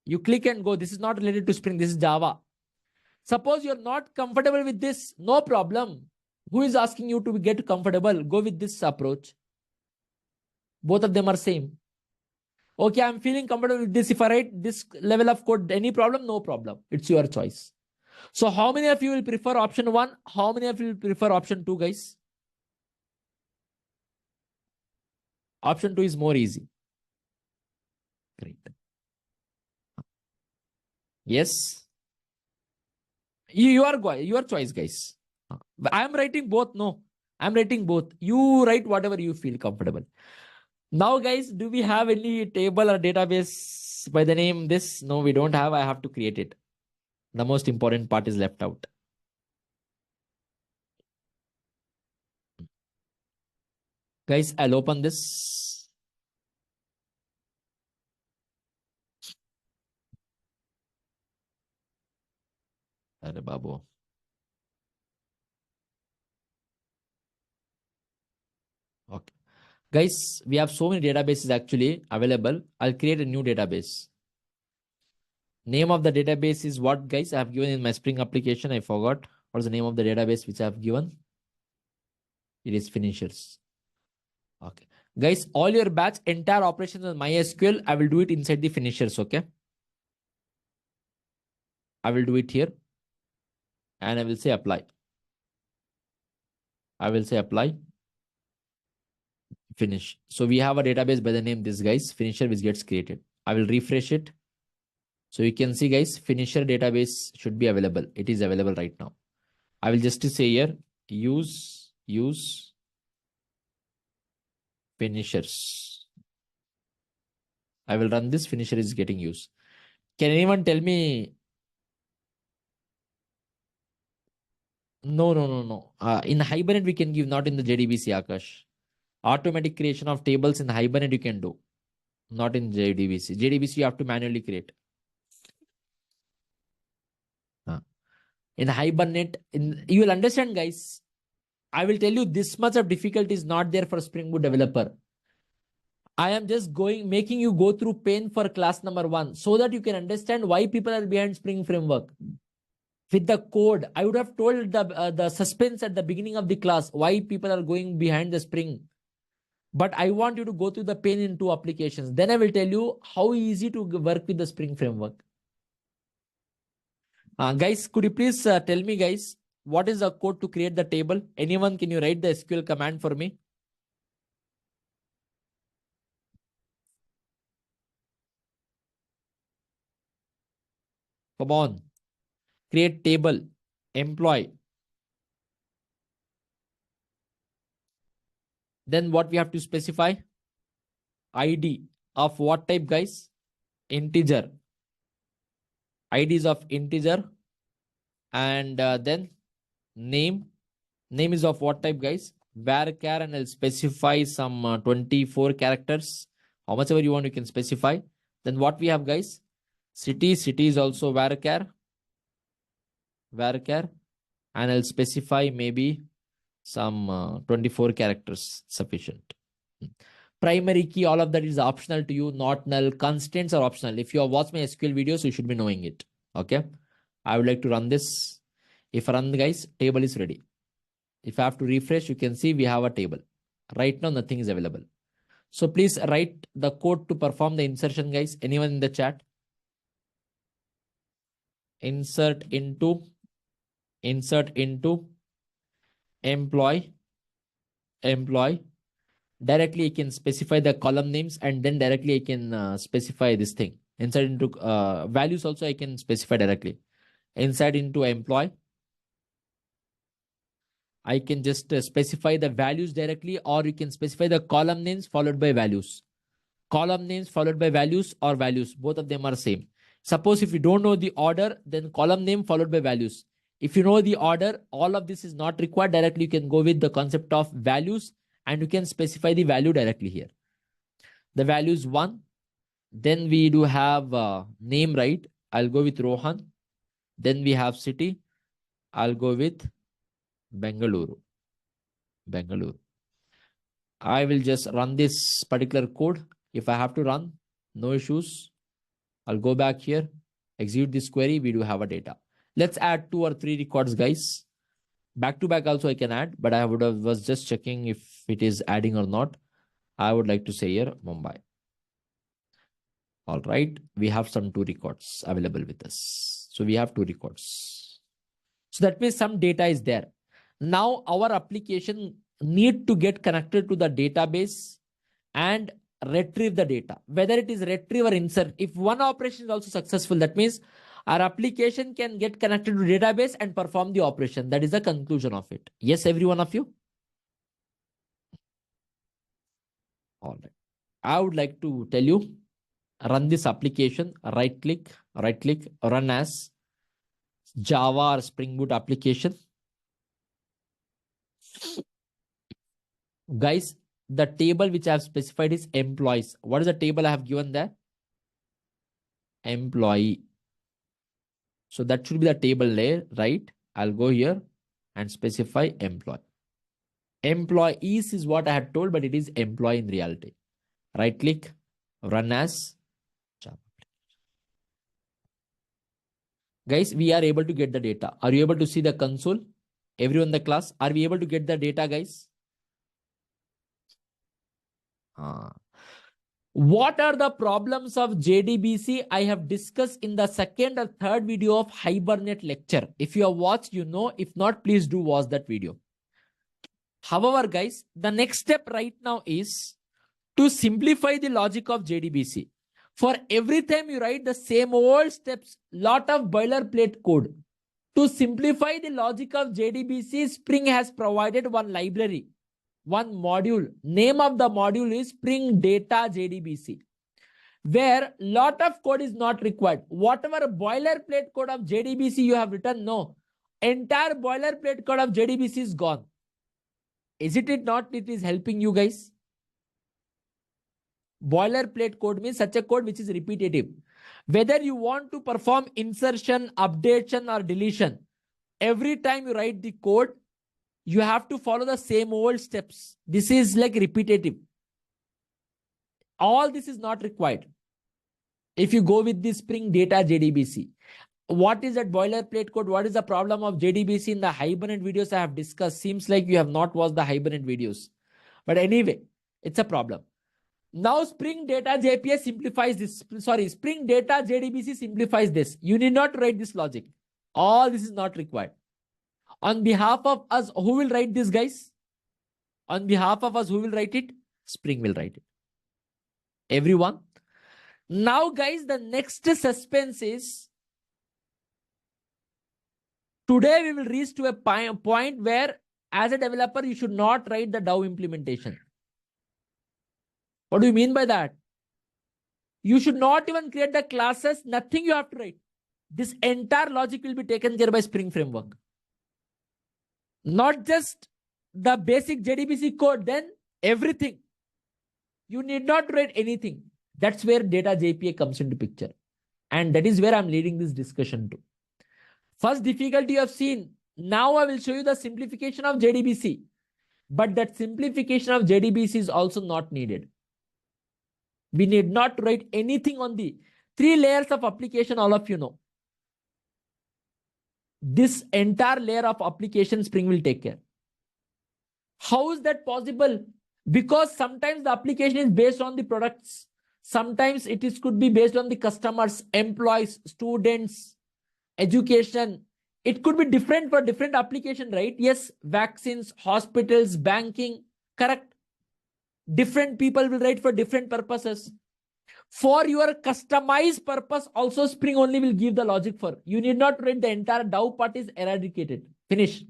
You click and go. This is not related to Spring. This is Java. Suppose you're not comfortable with this, no problem. Who is asking you to get comfortable? Go with this approach. Both of them are same. Okay, I'm feeling comfortable with this. If I write this level of code, any problem? No problem. It's your choice. So how many of you will prefer option 1? How many of you will prefer option 2, guys? Option 2 is more easy. Great. Yes. Your choice, guys. I am writing both. No, I'm writing both. You write whatever you feel comfortable. Now, guys, do we have any table or database by the name this? No, we don't have. I have to create it. The most important part is left out. Guys, I'll open this. Arre babu. Okay. Guys, we have so many databases actually available. I'll create a new database. Name of the database is what, guys? I have given in my Spring application. I forgot. What's the name of the database which I have given? It is finishers. Okay. Guys, all your batch entire operations on MySQL, I will do it inside the finishers. Okay. I will do it here. And I will say apply. I will say apply. Finish. So we have a database by the name this, guys, finisher, which gets created. I will refresh it. So you can see, guys, finisher database should be available. It is available right now. I will just say here, use finishers. I will run this. Finisher is getting used. Can anyone tell me? No. In Hibernate, we can give, not in the JDBC, Akash. Automatic creation of tables in Hibernate you can do. Not in JDBC. JDBC you have to manually create. In Hibernate, you will understand, guys. I will tell you, this much of difficulty is not there for Spring Boot developer. I am just making you go through pain for class number 1 so that you can understand why people are behind Spring framework. With the code, I would have told the suspense at the beginning of the class, why people are going behind the Spring. But I want you to go through the pain in 2 applications. Then I will tell you how easy to work with the Spring framework. Guys, could you please tell me, guys, what is the code to create the table? Anyone, can you write the SQL command for me? Come on. Create table, employee. Then what we have to specify? ID of what type, guys? Integer. IDs of integer. And then name. Name is of what type, guys? Varchar, and I'll specify some 24 characters. How much ever you want, you can specify. Then what we have, guys? City. City is also varchar. Varchar. And I'll specify maybe some 24 characters sufficient. Primary key, all of that is optional to you, not null. Constants are optional. If you have watched my SQL videos, you should be knowing it. Okay. I would like to run this. If I run, guys, table is ready. If I have to refresh, you can see we have a table. Right now, nothing is available. So please write the code to perform the insertion, guys. Anyone in the chat? Insert into employee. Directly, I can specify the column names, and then directly I can specify this thing. Inside into values also I can specify directly. Inside into employee, I can just specify the values directly, or you can specify the column names followed by values. Column names followed by values or values. Both of them are same. Suppose if you don't know the order, then column name followed by values. If you know the order, all of this is not required. Directly, you can go with the concept of values, and you can specify the value directly here. The value is 1. Then we do have name, right? I'll go with Rohan. Then we have city. I'll go with Bengaluru. I will just run this particular code. If I have to run, no issues. I'll go back here, execute this query. We do have a data. Let's add 2 or 3 records, guys. Back to back also I can add, but I was just checking if it is adding or not. I would like to say here Mumbai. All right, we have some 2 records available with us. So we have 2 records. So that means some data is there. Now our application need to get connected to the database and retrieve the data. Whether it is retrieve or insert, if one operation is also successful, that means our application can get connected to database and perform the operation. That is the conclusion of it. Yes, every one of you. All right. I would like to tell you, run this application, right click, run as Java or Spring Boot application. Guys, the table which I have specified is employees. What is the table I have given there? Employee. So that should be the table layer, right? I'll go here and specify employee. Employees is what I had told, but it is employee in reality. Right click, run as Java. Guys, we are able to get the data. Are you able to see the console? Everyone in the class, are we able to get the data, guys? What are the problems of JDBC? I have discussed in the 2nd or 3rd video of Hibernate lecture. If you have watched, you know. If not, please do watch that video. However, guys, the next step right now is to simplify the logic of JDBC. For every time you write the same old steps, lot of boilerplate code. To simplify the logic of JDBC, Spring has provided one library, one module. Name of the module is Spring Data JDBC, where lot of code is not required. Whatever boilerplate code of JDBC you have written, no. Entire boilerplate code of JDBC is gone. Is it not? It is helping you guys. Boilerplate code means such a code which is repetitive. Whether you want to perform insertion, updation, or deletion, every time you write the code, you have to follow the same old steps. This is like repetitive. All this is not required. If you go with the Spring Data JDBC, what is that boilerplate code? What is the problem of JDBC in the Hibernate videos I have discussed? Seems like you have not watched the Hibernate videos. But anyway, it's a problem. Now Spring Data JPS simplifies this. Sorry, Spring Data JDBC simplifies this. You need not write this logic. All this is not required. On behalf of us, who will write this, guys? On behalf of us, who will write it? Spring will write it. Everyone. Now, guys, the next suspense is, today we will reach to a point where as a developer, you should not write the DAO implementation. What do you mean by that? You should not even create the classes. Nothing you have to write. This entire logic will be taken care by Spring Framework. Not just the basic JDBC code, then everything. You need not write anything. That's where data JPA comes into picture. And that is where I'm leading this discussion to. First difficulty you have seen. Now I will show you the simplification of JDBC. But that simplification of JDBC is also not needed. We need not write anything on the 3 layers of application, all of you know. This entire layer of application Spring will take care. How is that possible? Because sometimes the application is based on the products. Sometimes could be based on the customers, employees, students, education. It could be different for different application, right? Yes, vaccines, hospitals, banking, correct. Different people will write for different purposes. For your customized purpose, also Spring only will give the logic for. You need not write the entire DAO part is eradicated. Finish.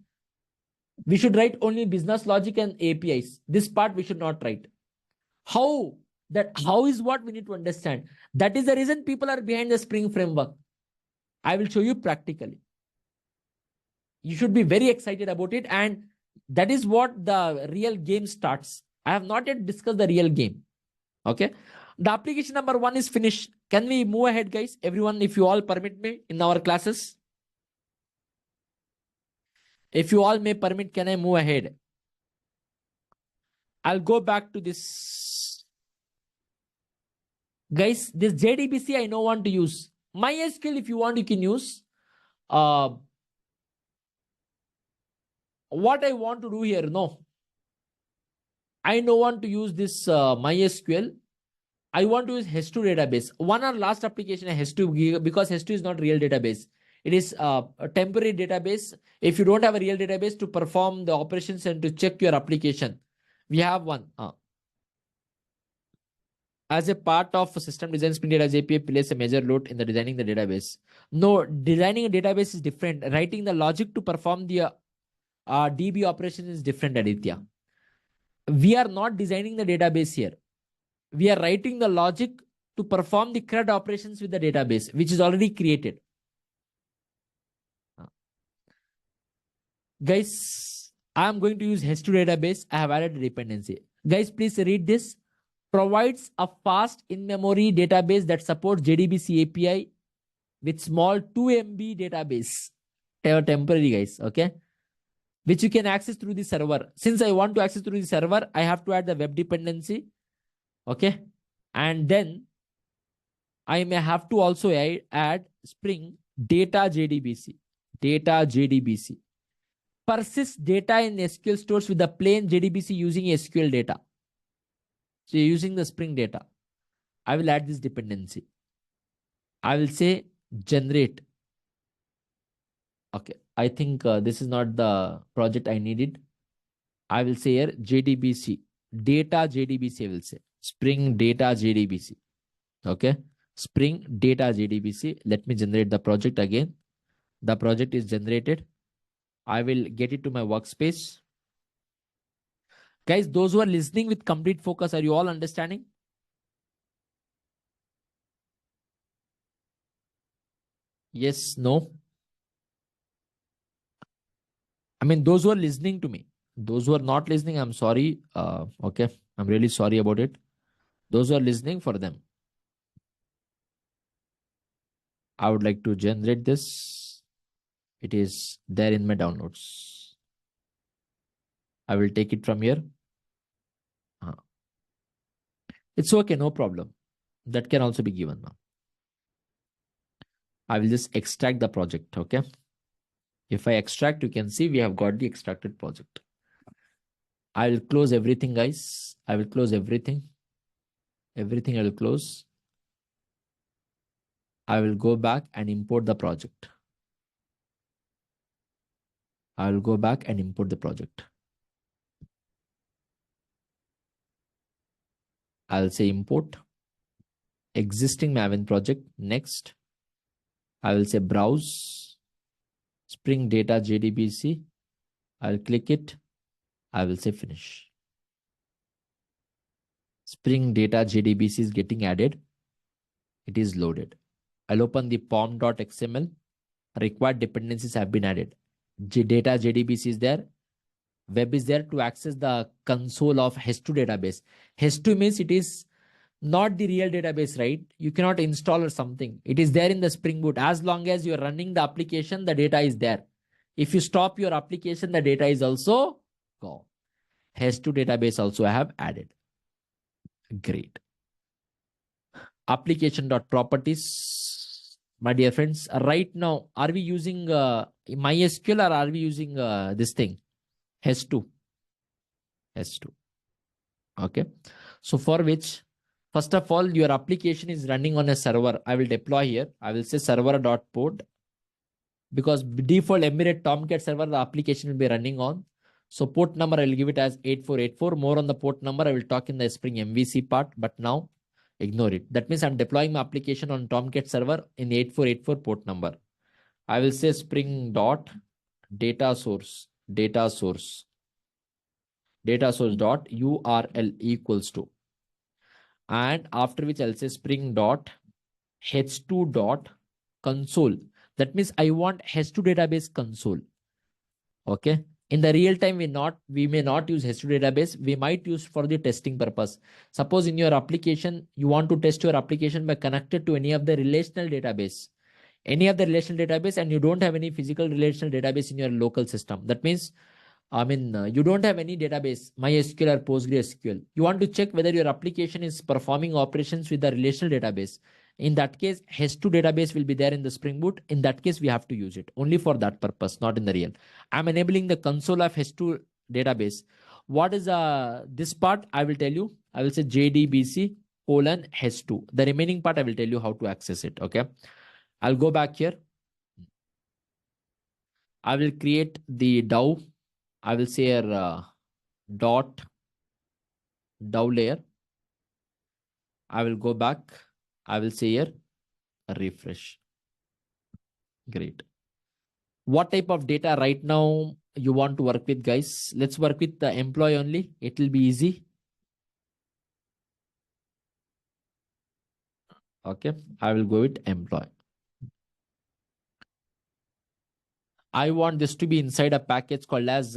We should write only business logic and APIs. This part we should not write. How? How is what we need to understand. That is the reason people are behind the Spring framework. I will show you practically. You should be very excited about it. And that is what the real game starts. I have not yet discussed the real game. Okay. The application number 1 is finished. Can we move ahead, guys? Everyone, if you all permit me in our classes. If you all may permit, can I move ahead? I'll go back to this. Guys, this JDBC I don't want to use. MySQL, if you want, you can use. What I want to do here, no. I don't want to use this MySQL. I want to use H2 database. One or last application H2 because H2 is not real database. It is a temporary database. If you don't have a real database to perform the operations and to check your application, we have one. As a part of system design, Spring Data API plays a major role in the designing the database. No, designing a database is different. Writing the logic to perform the DB operation is different, Aditya. We are not designing the database here. We are writing the logic to perform the CRUD operations with the database, which is already created. Guys, I am going to use H2 database. I have added a dependency. Guys, please read this. Provides a fast in-memory database that supports JDBC API with small 2 MB database. Temporary, guys. Okay. Which you can access through the server. Since I want to access through the server, I have to add the web dependency. Okay. And then I may have to also add Spring data JDBC. Data JDBC. Persist data in SQL stores with the plain JDBC using SQL data. So you're using the Spring data. I will add this dependency. I will say generate. Okay. I think this is not the project I needed. I will say here JDBC. Data JDBC I will say. Spring data JDBC. Okay. Spring data JDBC. Let me generate the project again. The project is generated. I will get it to my workspace. Guys, those who are listening with complete focus, are you all understanding? Yes, no. I mean, those who are listening to me, those who are not listening, I'm sorry. Okay. I'm really sorry about it. Those who are listening, for them, I would like to generate this. It is there in my downloads. I will take it from here. It's okay, no problem. That can also be given now. I will just extract the project, okay? If I extract, you can see we have got the extracted project. I will close everything, guys. I will close everything. Everything I will close. I will go back and import the project. I will go back and import the project. I'll say import existing Maven project. Next, I will say browse Spring Data JDBC. I'll click it. I will say finish. Spring Data JDBC is getting added. It is loaded. I'll open the pom.xml. Required dependencies have been added. Data JDBC is there. Web is there to access the console of h2 database. h2 means it is not the real database, right? You cannot install or something. It is there in the Spring Boot. As long as you're running the application, the data is there. If you stop your application, the data is also gone. h2 database also I have added. Great. Application.properties. My dear friends, right now, are we using MySQL or are we using this thing? h2. h2. Okay. So for which, first of all, your application is running on a server. I will deploy here. I will say server.port because default Emirate Tomcat server, the application will be running on. So port number, I will give it as 8484. More on the port number, I will talk in the Spring MVC part, but now ignore it. That means I'm deploying my application on Tomcat server in 8484 port number. I will say Spring dot data source dot URL equals to, and after which I'll say Spring dot h2 dot console. That means I want h2 database console. Okay. In the real time, we may not use h2 database. We might use for the testing purpose. Suppose in your application, you want to test your application by connected to any of the relational database. And you don't have any physical relational database in your local system. That means you don't have any database, MySQL or PostgreSQL. You want to check whether your application is performing operations with the relational database. In that case, h2 database will be there in the Spring Boot. In that case, we have to use it only for that purpose, not in the real. I'm enabling the console of h2 database. What is this part? I will tell you. I will say JDBC colon h2. The remaining part, I will tell you how to access it. Okay. I'll go back here. I will create the DAO. I will say dot DAO layer. I will go back. I will say here refresh. Great. What type of data right now you want to work with, guys? Let's work with the employee only. It will be easy. Okay. I will go with employee. I want this to be inside a package called as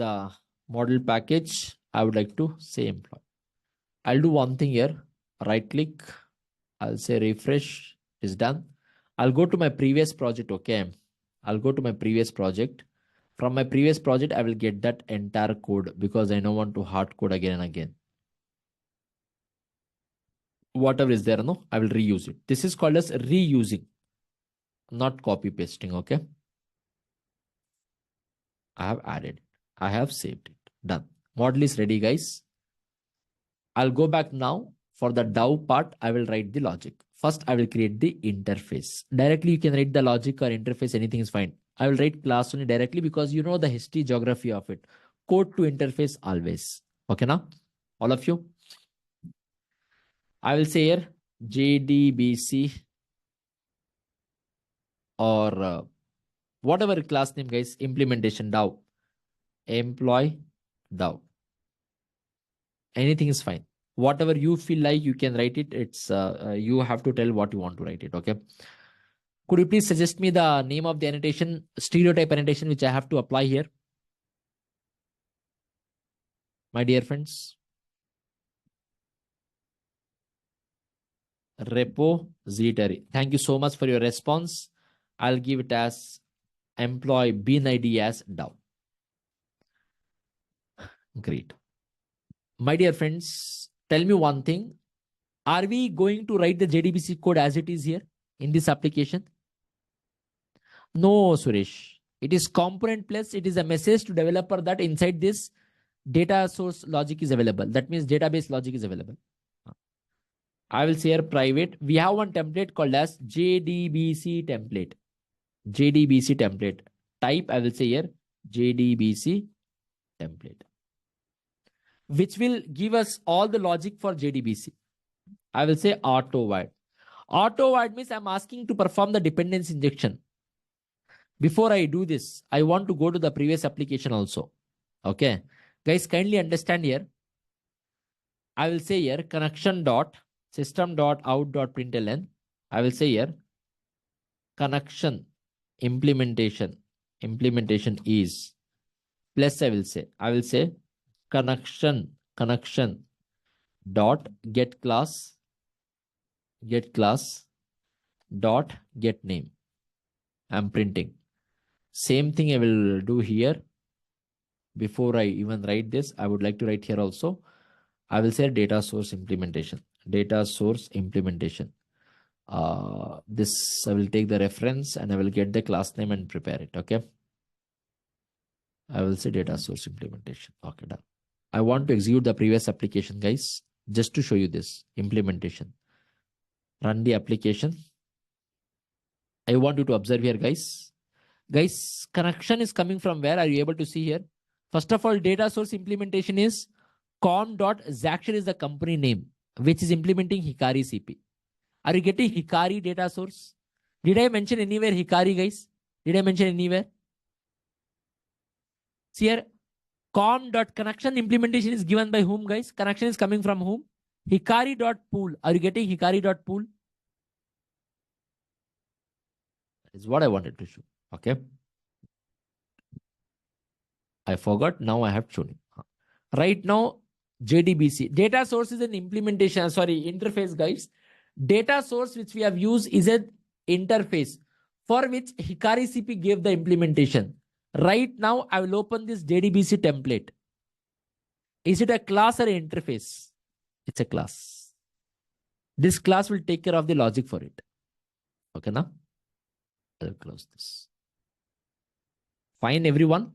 model package. I would like to say employee. I'll do one thing here. Right click. I'll say refresh. Is done. I'll go to my previous project. Okay. I'll go to my previous project. From my previous project, I will get that entire code because I don't want to hard code again and again. Whatever is there, no, I will reuse it. This is called as reusing, not copy pasting. Okay. I have added. I have saved it. Done. Model is ready, guys. I'll go back now. For the DAO part, I will write the logic. First, I will create the interface. Directly, you can write the logic or interface. Anything is fine. I will write class only directly because you know the history, geography of it. Code to interface always. Okay, now? All of you? I will say here JDBC or whatever class name, guys, implementation DAO. Employee DAO. Anything is fine. Whatever you feel like, you can write it. It's you have to tell what you want to write it. Okay. Could you please suggest me the name of the annotation, stereotype annotation, which I have to apply here? My dear friends. Repository. Thank you so much for your response. I'll give it as employee bin ID as DAO. Great. My dear friends, tell me one thing. Are we going to write the JDBC code as it is here in this application? No, Suresh. It is component plus it is a message to developer that inside this data source logic is available. That means database logic is available. I will say here private. We have one template called as JDBC template. JDBC template. Type, I will say here JDBC template, which will give us all the logic for JDBC. I will say auto wide. Auto wide means I'm asking to perform the dependency injection. Before I do this, I want to go to the previous application also. Okay. Guys, kindly understand here. I will say here connection dot system dot out dot println. I will say here connection implementation is plus I will say connection dot get class dot get name. I'm printing. Same thing I will do here. Before I even write this, I would like to write here also. I will say data source implementation. Data source implementation. This I will take the reference and I will get the class name and prepare it. Okay. I will say data source implementation. Okay, done. I want to execute the previous application, guys, just to show you this implementation. Run the application. I want you to observe here, guys. Guys, connection is coming from where? Are you able to see here? First of all, data source implementation is com.zaxter is the company name, which is implementing Hikari CP. Are you getting Hikari data source? Did I mention anywhere Hikari, guys? Did I mention anywhere? See here, com.connection implementation is given by whom, guys? Connection is coming from whom? Hikari.pool. Are you getting Hikari.pool? That is what I wanted to show. Okay. I forgot. Now I have shown it. Right now, JDBC. Data source is an implementation. Sorry, interface, guys. Data source which we have used is an interface for which Hikari CP gave the implementation. Right now, I will open this JDBC template. Is it a class or an interface? It's a class. This class will take care of the logic for it. Okay, now I'll close this. Fine, everyone.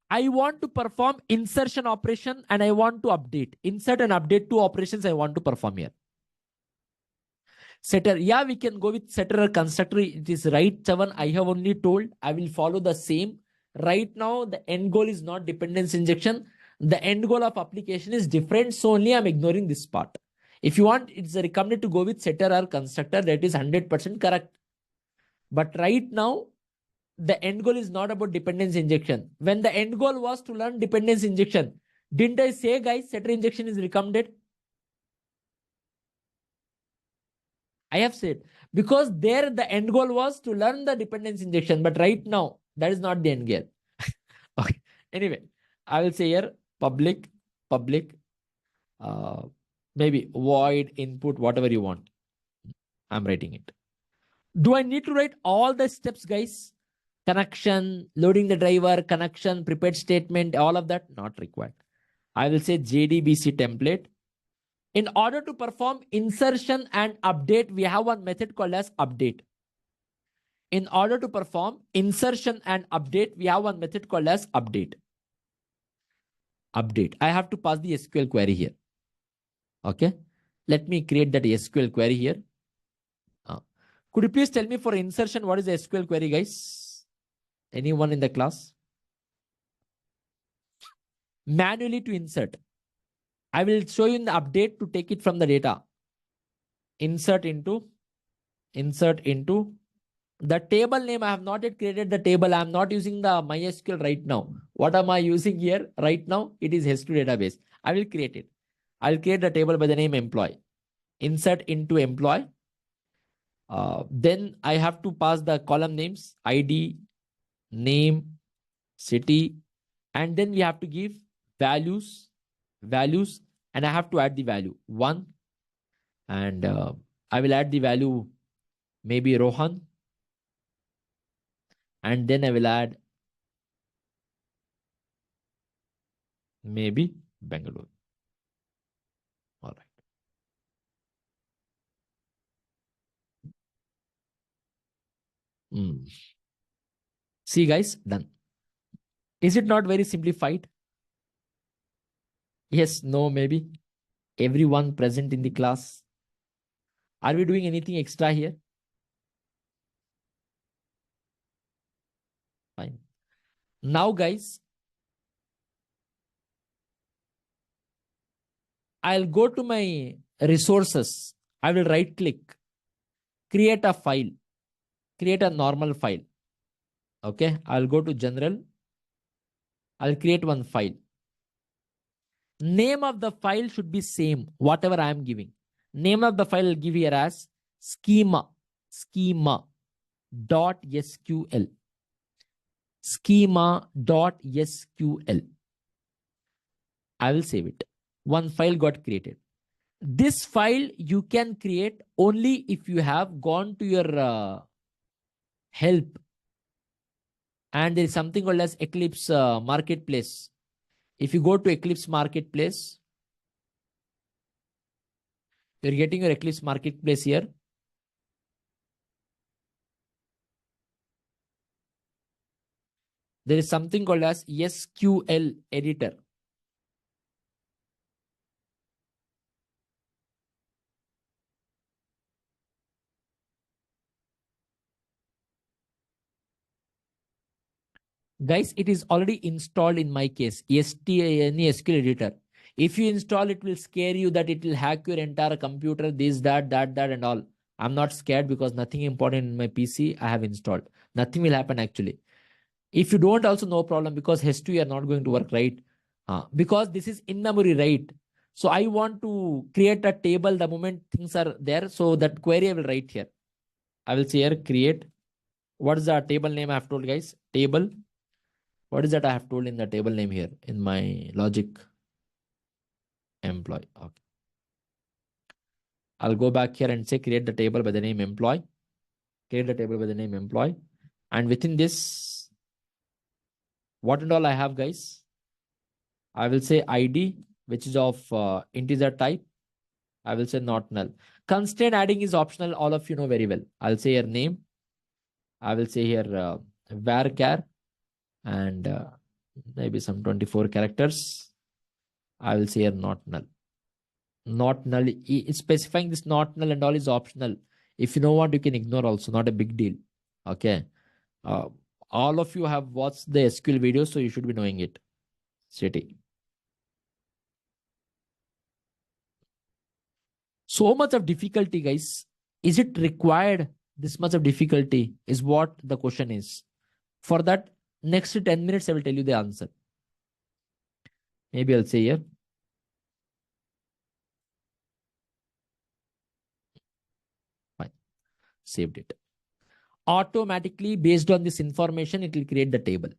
I want to perform insertion operation and I want to update. Insert and update, two operations I want to perform here. Setter. Yeah, we can go with setter or constructor. It is right, 7. I have only told I will follow the same. Right now, the end goal is not dependency injection. The end goal of application is different. So only I'm ignoring this part. If you want, it's recommended to go with setter or constructor. That is 100% correct. But right now, the end goal is not about dependency injection. When the end goal was to learn dependency injection, didn't I say, guys, setter injection is recommended? I have said, because there the end goal was to learn the dependency injection, but right now that is not the end goal. Okay. Anyway, I will say here public, maybe void input, whatever you want. I'm writing it. Do I need to write all the steps, guys? Connection, loading the driver, connection, prepared statement, all of that, not required. I will say JDBC template. In order to perform insertion and update, we have one method called as update. In order to perform insertion and update, we have one method called as update. Update. I have to pass the SQL query here. Okay. Let me create that SQL query here. Could you please tell me for insertion, what is the SQL query, guys? Anyone in the class? Manually to insert. I will show you in the update to take it from the data. Insert into the table name. I have not yet created the table. I am not using the MySQL right now. What am I using here right now? It is H2 database. I will create it. I'll create the table by the name employee. Insert into employee. Then I have to pass the column names, ID, name, city, and then we have to give values, and I have to add the value 1, and I will add the value maybe Rohan, and then I will add maybe Bangalore. All right. See, guys, done. Is it not very simplified? Yes, no, maybe. Everyone present in the class. Are we doing anything extra here? Fine. Now, guys, I'll go to my resources. I will right click, create a file, create a normal file. Okay. I'll go to general. I'll create one file. Name of the file should be same, whatever I am giving. Name of the file I'll give here as schema.sql. schema.sql. I will save it. One file got created. This file you can create only if you have gone to your help, and there is something called as Eclipse Marketplace. If you go to Eclipse Marketplace, you're getting your Eclipse Marketplace here. There is something called as SQL editor. Guys, it is already installed in my case, SQL editor. If you install, it will scare you that it will hack your entire computer, this, that, and all. I'm not scared because nothing important in my PC I have installed. Nothing will happen actually. If you don't also, no problem, because H2 are not going to work, right? Because this is in memory, right? So I want to create a table the moment things are there. So that query I will write here. I will say here create. What is the table name I have told, guys? Table. What is that I have told in the table name here in my logic? Employee. Okay. I'll go back here and say create the table by the name employee. Create the table by the name employee. And within this, what and all I have, guys? I will say ID, which is of integer type. I will say not null. Constraint adding is optional. All of you know very well. I'll say your name. I will say here varchar and maybe some 24 characters. I will say here not null. Not null. Specifying this not null and all is optional. If you know what, you can ignore also. Not a big deal. Okay. All of you have watched the SQL video, so you should be knowing it. City. So much of difficulty, guys. Is it required? This much of difficulty is what the question is. For that, next 10 minutes, I will tell you the answer. Maybe I'll say here. Fine. Saved it. Automatically, based on this information, it will create the table.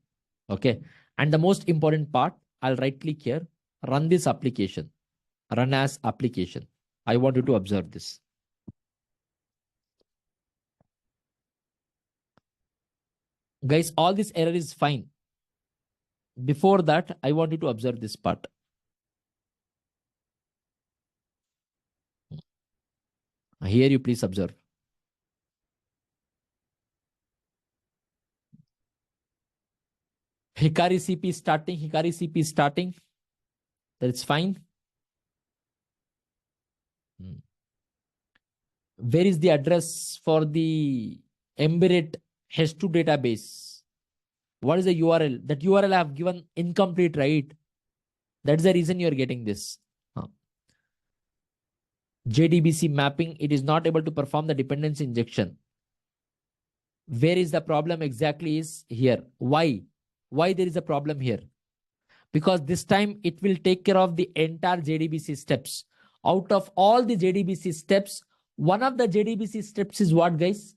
Okay. And the most important part, I'll right click here, run this application, run as application. I want you to observe this. Guys, all this error is fine. Before that, I want you to observe this part. Here you please observe. Hikari CP starting, Hikari CP starting. That's fine. Where is the address for the embedded H2 database? What is the URL? That URL I have given incomplete, right? That's the reason you are getting this. JDBC mapping, it is not able to perform the dependency injection. Where is the problem exactly is here? Why? Why there is a problem here? Because this time it will take care of the entire JDBC steps. Out of all the JDBC steps, one of the JDBC steps is what, guys?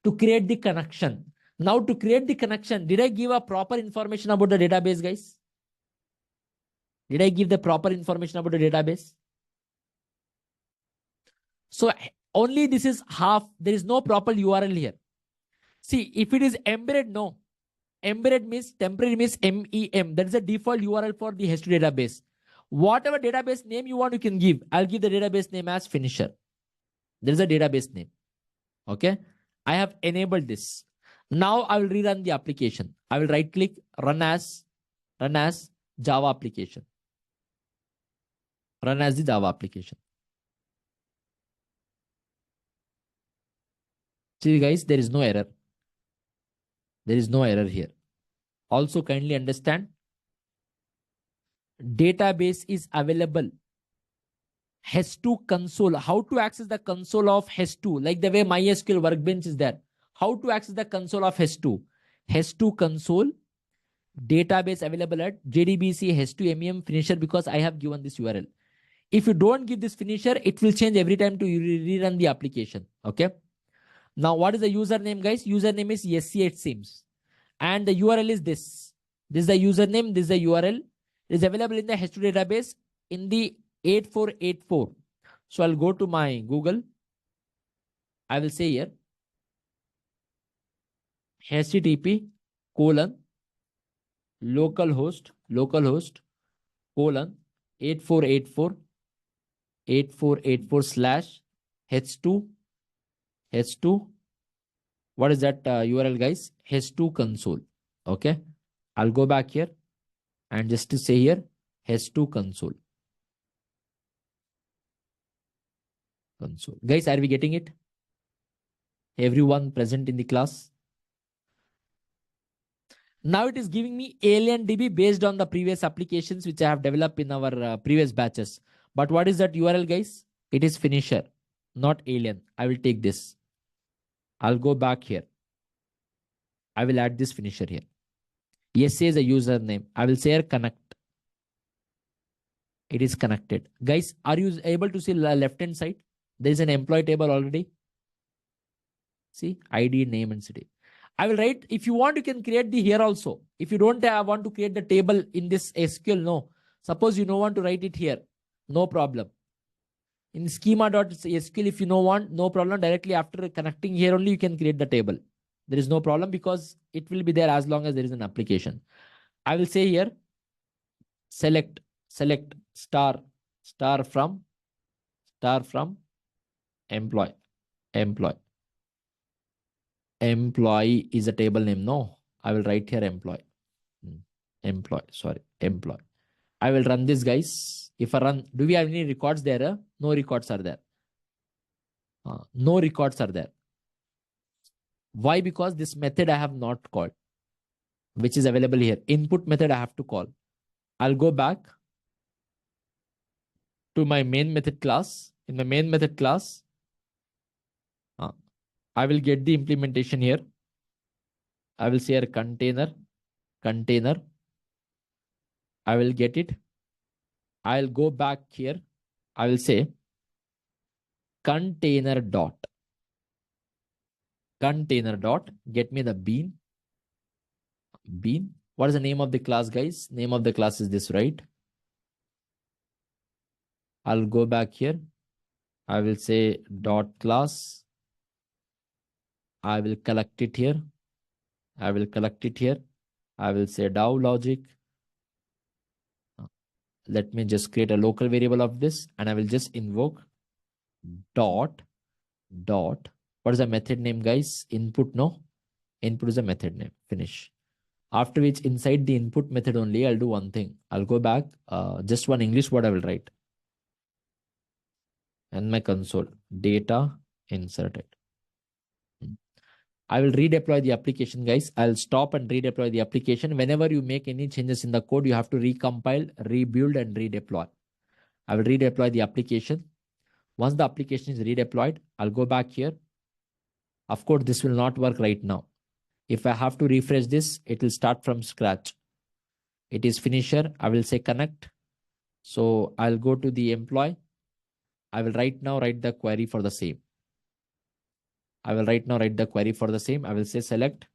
To create the connection. Now to create the connection, did I give a proper information about the database, guys? Did I give the proper information about the database? So only this is half. There is no proper URL here. See, if it is embedded, no. Embedded means temporary means MEM. That is the default URL for the H2 database. Whatever database name you want, you can give. I'll give the database name as finisher. There is a database name. Okay. I have enabled this. Now I will rerun the application. I will right click, run as Java application. Run as the Java application. See guys, there is no error. There is no error here. Also kindly understand, database is available. H2 console. How to access the console of H2? Like the way MySQL workbench is there. How to access the console of H2? H2 console, database available at JDBC H2 MEM finisher, because I have given this URL. If you don't give this finisher, it will change every time to rerun the application. Okay. Now, what is the username, guys? Username is SCH Sims. And the URL is this. This is the username. This is the URL. It is available in the H2 database in the 8484. So I'll go to my Google. I will say here HTTP colon localhost 8484 slash h2 what is that URL guys? h2 console. Okay, I'll go back here and just to say here h2 console. Guys, are we getting it? Everyone present in the class? Now it is giving me Alien DB based on the previous applications which I have developed in our previous batches. But what is that URL, guys? It is finisher, not Alien. I will take this. I'll go back here. I will add this finisher here. Yes, is a username. I will say here connect. It is connected. Guys, are you able to see the left hand side? There is an employee table already. See, ID, name, and city. I will write, if you want, you can create the here also. If you don't want to create the table in this SQL, no. Suppose you don't want to write it here, no problem. In schema.sql, if you don't want, no problem. Directly after connecting here only, you can create the table. There is no problem because it will be there as long as there is an application. I will say here, select star from employee. Employee is a table name. No, I will write here employee. Employee. I will run this, guys. If I run, do we have any records there? No records are there. No records are there. Why? Because this method I have not called, which is available here. Input method I have to call. I'll go back to my main method class. In the main method class, I will get the implementation here. I will say a container. I will get it. I'll go back here. I will say container dot. Get me the bean. What is the name of the class, guys? Name of the class is this, right? I'll go back here. I will say dot class. I will collect it here. I will say DAO logic. Let me just create a local variable of this and I will just invoke dot. What is the method name, guys? Input, no? Input is a method name. Finish. After which inside the input method only, I'll do one thing. I'll go back. Just one English word I will write. And my console. Data inserted. I will redeploy the application, guys. I'll stop and redeploy the application. Whenever you make any changes in the code, you have to recompile, rebuild, and redeploy. I will redeploy the application. Once the application is redeployed, I'll go back here. Of course, this will not work right now. If I have to refresh this, it will start from scratch. It is finisher. I will say connect. So I'll go to the employee. I will right now write the query for the same. I will say select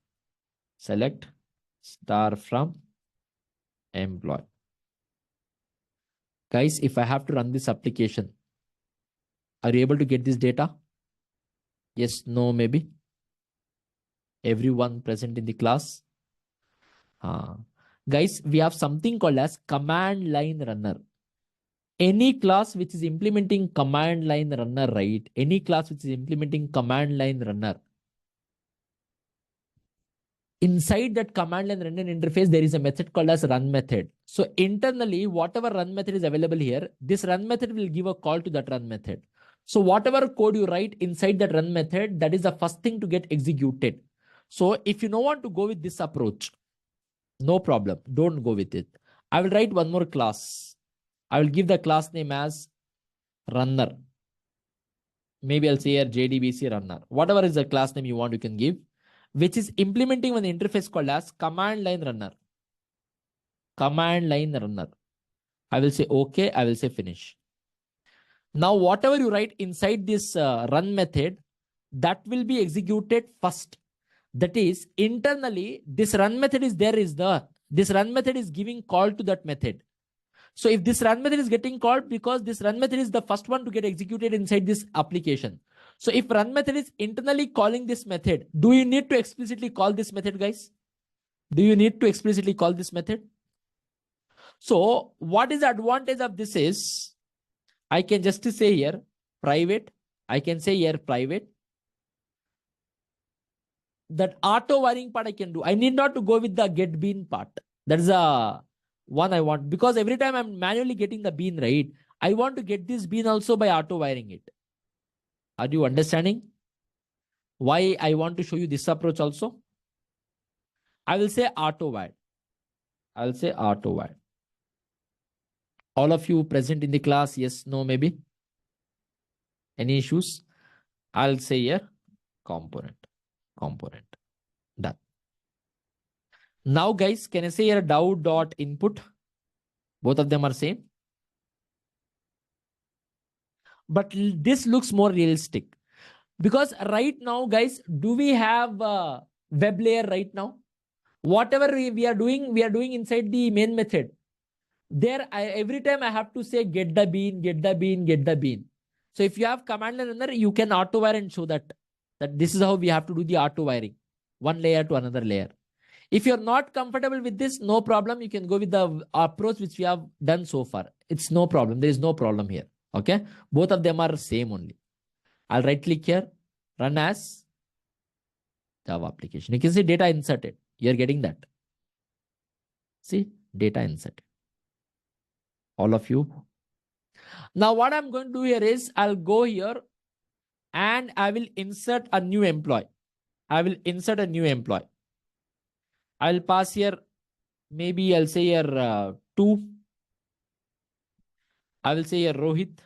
star from employee. Guys, if I have to run this application, are you able to get this data? Yes, no, maybe. Everyone present in the class. Guys, we have something called as command line runner. Any class which is implementing command line runner, right? Any class which is implementing command line runner. Inside that command line runner interface, there is a method called as run method. So internally, whatever run method is available here, this run method will give a call to that run method. So whatever code you write inside that run method, that is the first thing to get executed. So if you don't want to go with this approach, no problem. Don't go with it. I will write one more class. I will give the class name as runner. Maybe I'll say here JDBC runner. Whatever is the class name you want, you can give, which is implementing one interface called as command line runner. I will say okay. I will say finish. Now, whatever you write inside this run method, that will be executed first. That is, internally, this run method is there, this run method is giving call to that method. So if this run method is getting called, because this run method is the first one to get executed inside this application. So if run method is internally calling this method, do you need to explicitly call this method, guys? Do you need to explicitly call this method? So what is the advantage of this is, I can just say here private. I can say here private. That auto wiring part I can do. I need not to go with the get bean part. That's the one I want, because every time I'm manually getting the bean, right? I want to get this bean also by auto wiring it. Are you understanding why I want to show you this approach also? I will say auto wire. I'll say auto wire. All of you present in the class, yes, no, maybe? Any issues? I'll say here component. Done. Now, guys, can I say here dow.input? Both of them are same. But this looks more realistic. Because right now, guys, do we have a web layer right now? Whatever we are doing inside the main method. There, every time I have to say get the bean, get the bean, get the bean. So if you have command line runner, you can auto wire and show that this is how we have to do the auto wiring, one layer to another layer. If you're not comfortable with this, no problem. You can go with the approach which we have done so far. It's no problem. There is no problem here. Okay. Both of them are same only. I'll right click here, run as Java application. You can see data inserted. You're getting that. See, data inserted. All of you. Now what I'm going to do here is I'll go here and I will insert a new employee. I'll pass here, maybe I'll say here 2. I will say here Rohit.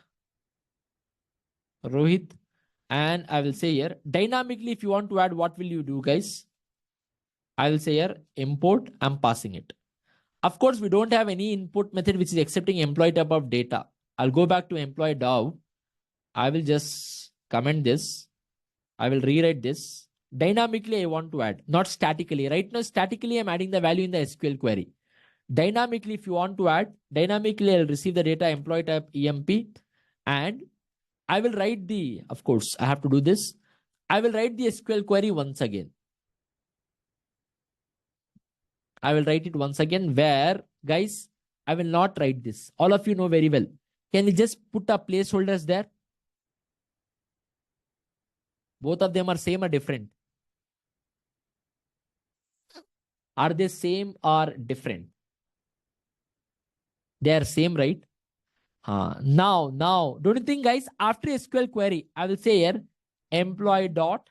And I will say here dynamically, if you want to add, what will you do, guys? I will say here import. I'm passing it. Of course, we don't have any input method which is accepting employee type of data. I'll go back to employee dow. I will just comment this. I will rewrite this. Dynamically, I want to add, not statically. Right now, statically, I'm adding the value in the SQL query. Dynamically, if you want to add, dynamically, I'll receive the data employee type EMP. And I will write the, of course, I have to do this. I will write the SQL query once again. I will write it once again where, guys, I will not write this. All of you know very well. Can you just put a placeholders there? Both of them are same or different? Are they same or different? They are same, right? Now, don't you think, guys, after SQL query, I will say here employee dot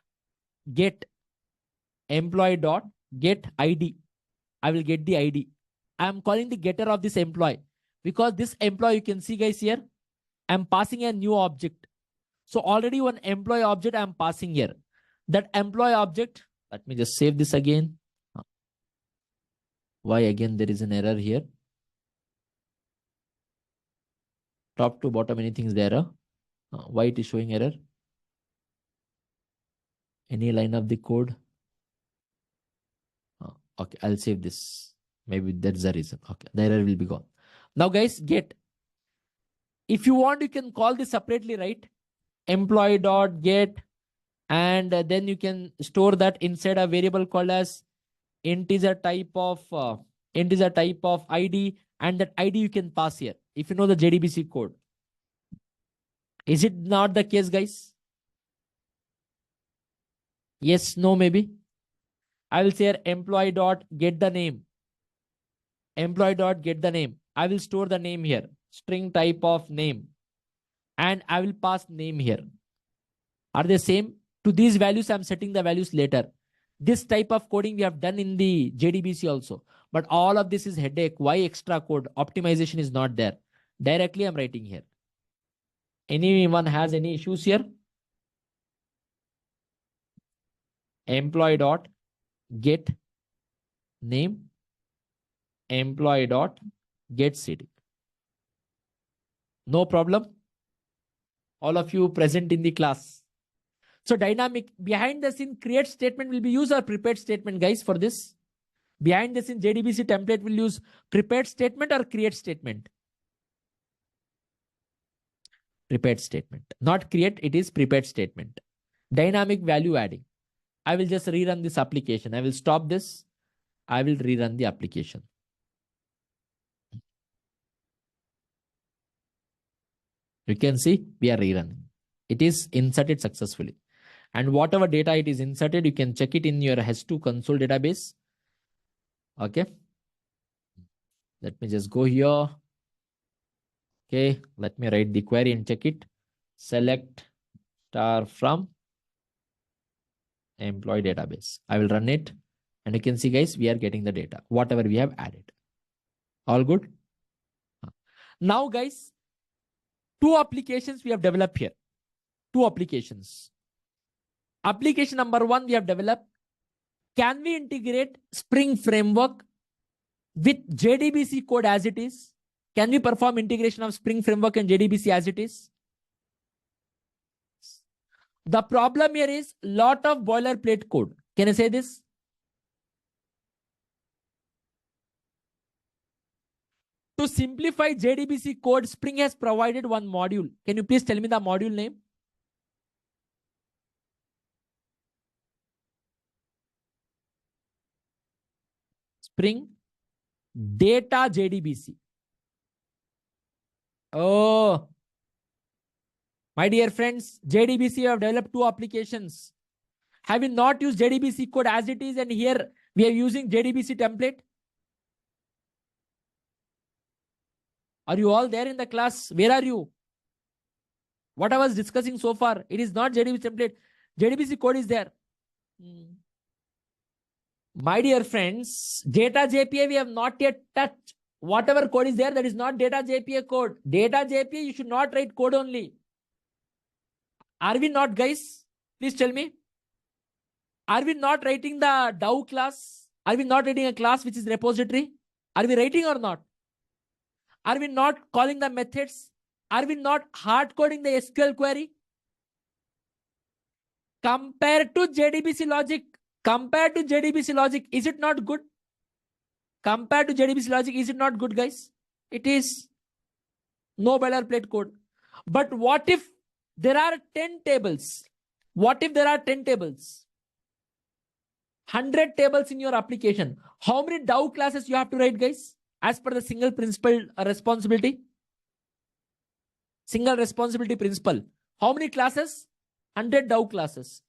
get ID. I will get the ID. I am calling the getter of this employee, because this employee, you can see, guys, here, I'm passing a new object. So already one employee object I'm passing here. That employee object, let me just save this again. Why again there is an error here? Top to bottom, anything is there? Why it is showing error? Any line of the code? Okay, I'll save this. Maybe that's the reason. Okay, the error will be gone. Now, guys, get. If you want, you can call this separately, right? Employee dot get, and then you can store that inside a variable called as integer type of ID, and that ID you can pass here. If you know the JDBC code, is it not the case, guys? Yes, no, maybe. I will say here employee dot get the name. Employee dot get the name. I will store the name here. String type of name. And I will pass name here. Are they same? To these values, I'm setting the values later. This type of coding we have done in the JDBC also. But all of this is headache. Why extra code? Optimization is not there. Directly I'm writing here. Anyone has any issues here? Employee dot get name. Employee dot get city. No problem. All of you present in the class. So dynamic behind the scene create statement will be used or prepared statement, guys, for this. Behind the scene JDBC template will use prepared statement or create statement. Prepared statement. Not create, it is prepared statement. Dynamic value adding. I will just rerun this application. I will stop this. I will rerun the application. You can see we are rerunning. It is inserted successfully. And whatever data it is inserted, you can check it in your H2 console database. Okay. Let me just go here. Okay. Let me write the query and check it. Select star from employee database. I will run it. And you can see, guys, we are getting the data, whatever we have added. All good. Now, guys, two applications we have developed here. Two applications. Application number one we have developed. Can we integrate Spring Framework with JDBC code as it is? Can we perform integration of Spring Framework and JDBC as it is? The problem here is lot of boilerplate code. Can I say this? To simplify JDBC code, Spring has provided one module. Can you please tell me the module name? Spring Data JDBC. Oh, my dear friends, JDBC have developed two applications. Have you not used JDBC code as it is, and here we are using JDBC template? Are you all there in the class? Where are you? What I was discussing so far, it is not JDBC template. JDBC code is there. My dear friends, data JPA we have not yet touched. Whatever code is there, that is not data JPA code. Data JPA, you should not write code only. Are we not, guys? Please tell me. Are we not writing the DAO class? Are we not writing a class which is repository? Are we writing or not? Are we not calling the methods? Are we not hard coding the SQL query? Compared to JDBC logic, is it not good? Compared to JDBC logic, is it not good, guys? It is. No boilerplate code. But what if there are 10 tables? What if there are 10 tables? 100 tables in your application. How many DAO classes you have to write, guys? As per the single principle responsibility. Single responsibility principle. How many classes? 100 DAO classes.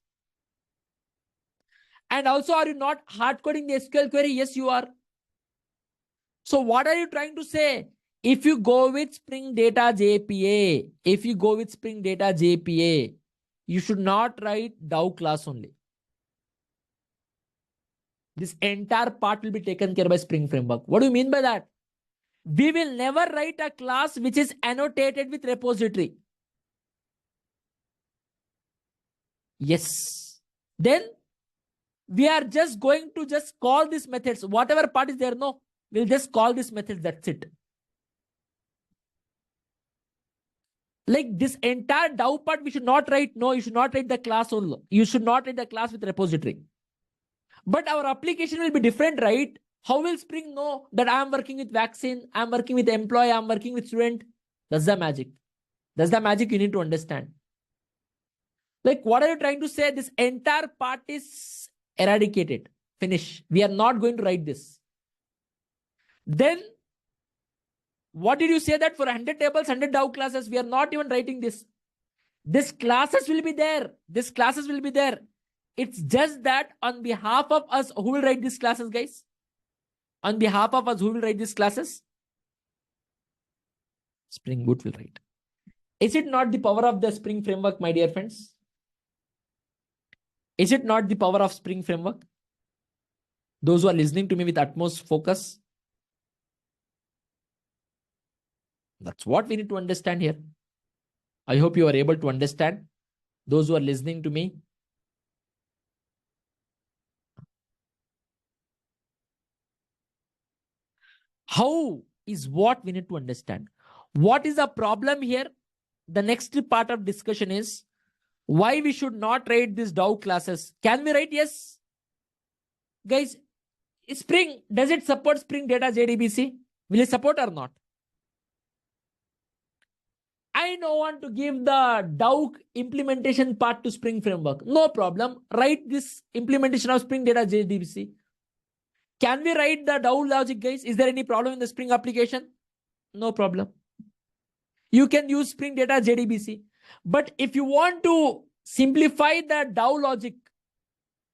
And also, are you not hard coding the SQL query? Yes, you are. So what are you trying to say? If you go with Spring Data JPA, you should not write DAO class only. This entire part will be taken care by Spring Framework. What do you mean by that? We will never write a class which is annotated with repository. Yes. Then we are just going to just call these methods. Whatever part is there, no. We'll just call this method. That's it. Like this entire DAO part, we should not write. No, you should not write the class only. You should not write the class with repository. But our application will be different, right? How will Spring know that I'm working with vaccine, I'm working with employee, I'm working with student? That's the magic. That's the magic you need to understand. Like, what are you trying to say? This entire part is eradicated. Finish. We are not going to write this. Then, what did you say that for 100 tables, 100 DAO classes, we are not even writing this. This classes will be there. This classes will be there. It's just that on behalf of us, who will write these classes, guys? On behalf of us, who will write these classes? Spring Boot will write. Is it not the power of the Spring Framework, my dear friends? Is it not the power of Spring Framework? Those who are listening to me with utmost focus. That's what we need to understand here. I hope you are able to understand. Those who are listening to me. How is what we need to understand. What is the problem here? The next part of discussion is Why we should not write this Dow classes? Can we write? Yes. Guys, Spring, does it support Spring Data JDBC? Will it support or not? I don't want to give the Dow implementation part to Spring Framework. No problem. Write this implementation of Spring Data JDBC. Can we write the Dow logic, guys? Is there any problem in the Spring application? No problem. You can use Spring Data JDBC. But if you want to simplify the Dow logic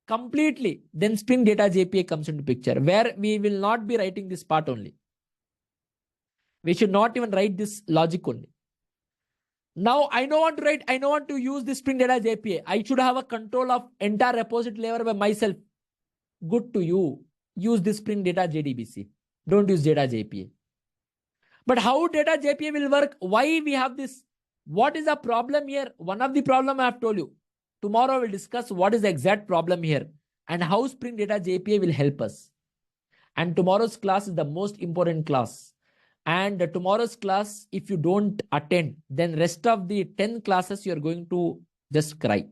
completely, then Spring Data JPA comes into picture, where we will not be writing this part only. We should not even write this logic only. Now I don't want to write, I don't want to use this Spring Data JPA. I should have a control of entire repository layer by myself. Good to you. Use this Spring Data JDBC. Don't use Data JPA. But how Data JPA will work? Why we have this? What is the problem here? One of the problem I have told you. Tomorrow we'll discuss what is the exact problem here and how Spring Data JPA will help us. And tomorrow's class is the most important class. And tomorrow's class, if you don't attend, then rest of the 10 classes, you're going to just cry.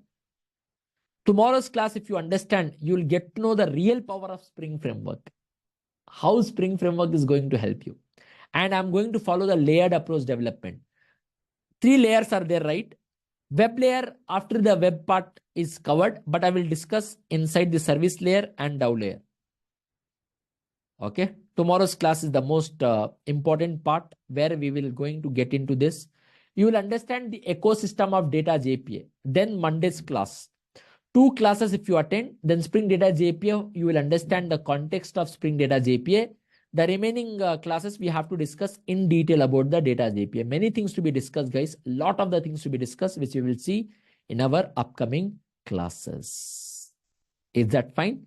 Tomorrow's class, if you understand, you'll get to know the real power of Spring Framework. How Spring Framework is going to help you. And I'm going to follow the layered approach development. 3 layers are there, right? Web layer after the web part is covered, but I will discuss inside the service layer and Dow layer. Okay. Tomorrow's class is the most important part where we will going to get into this. You will understand the ecosystem of Data JPA. Then Monday's class. 2 classes if you attend, then Spring Data JPA, you will understand the context of Spring Data JPA. The remaining classes we have to discuss in detail about the Data JPA. Many things to be discussed, guys. A lot of the things to be discussed, which we will see in our upcoming classes. Is that fine?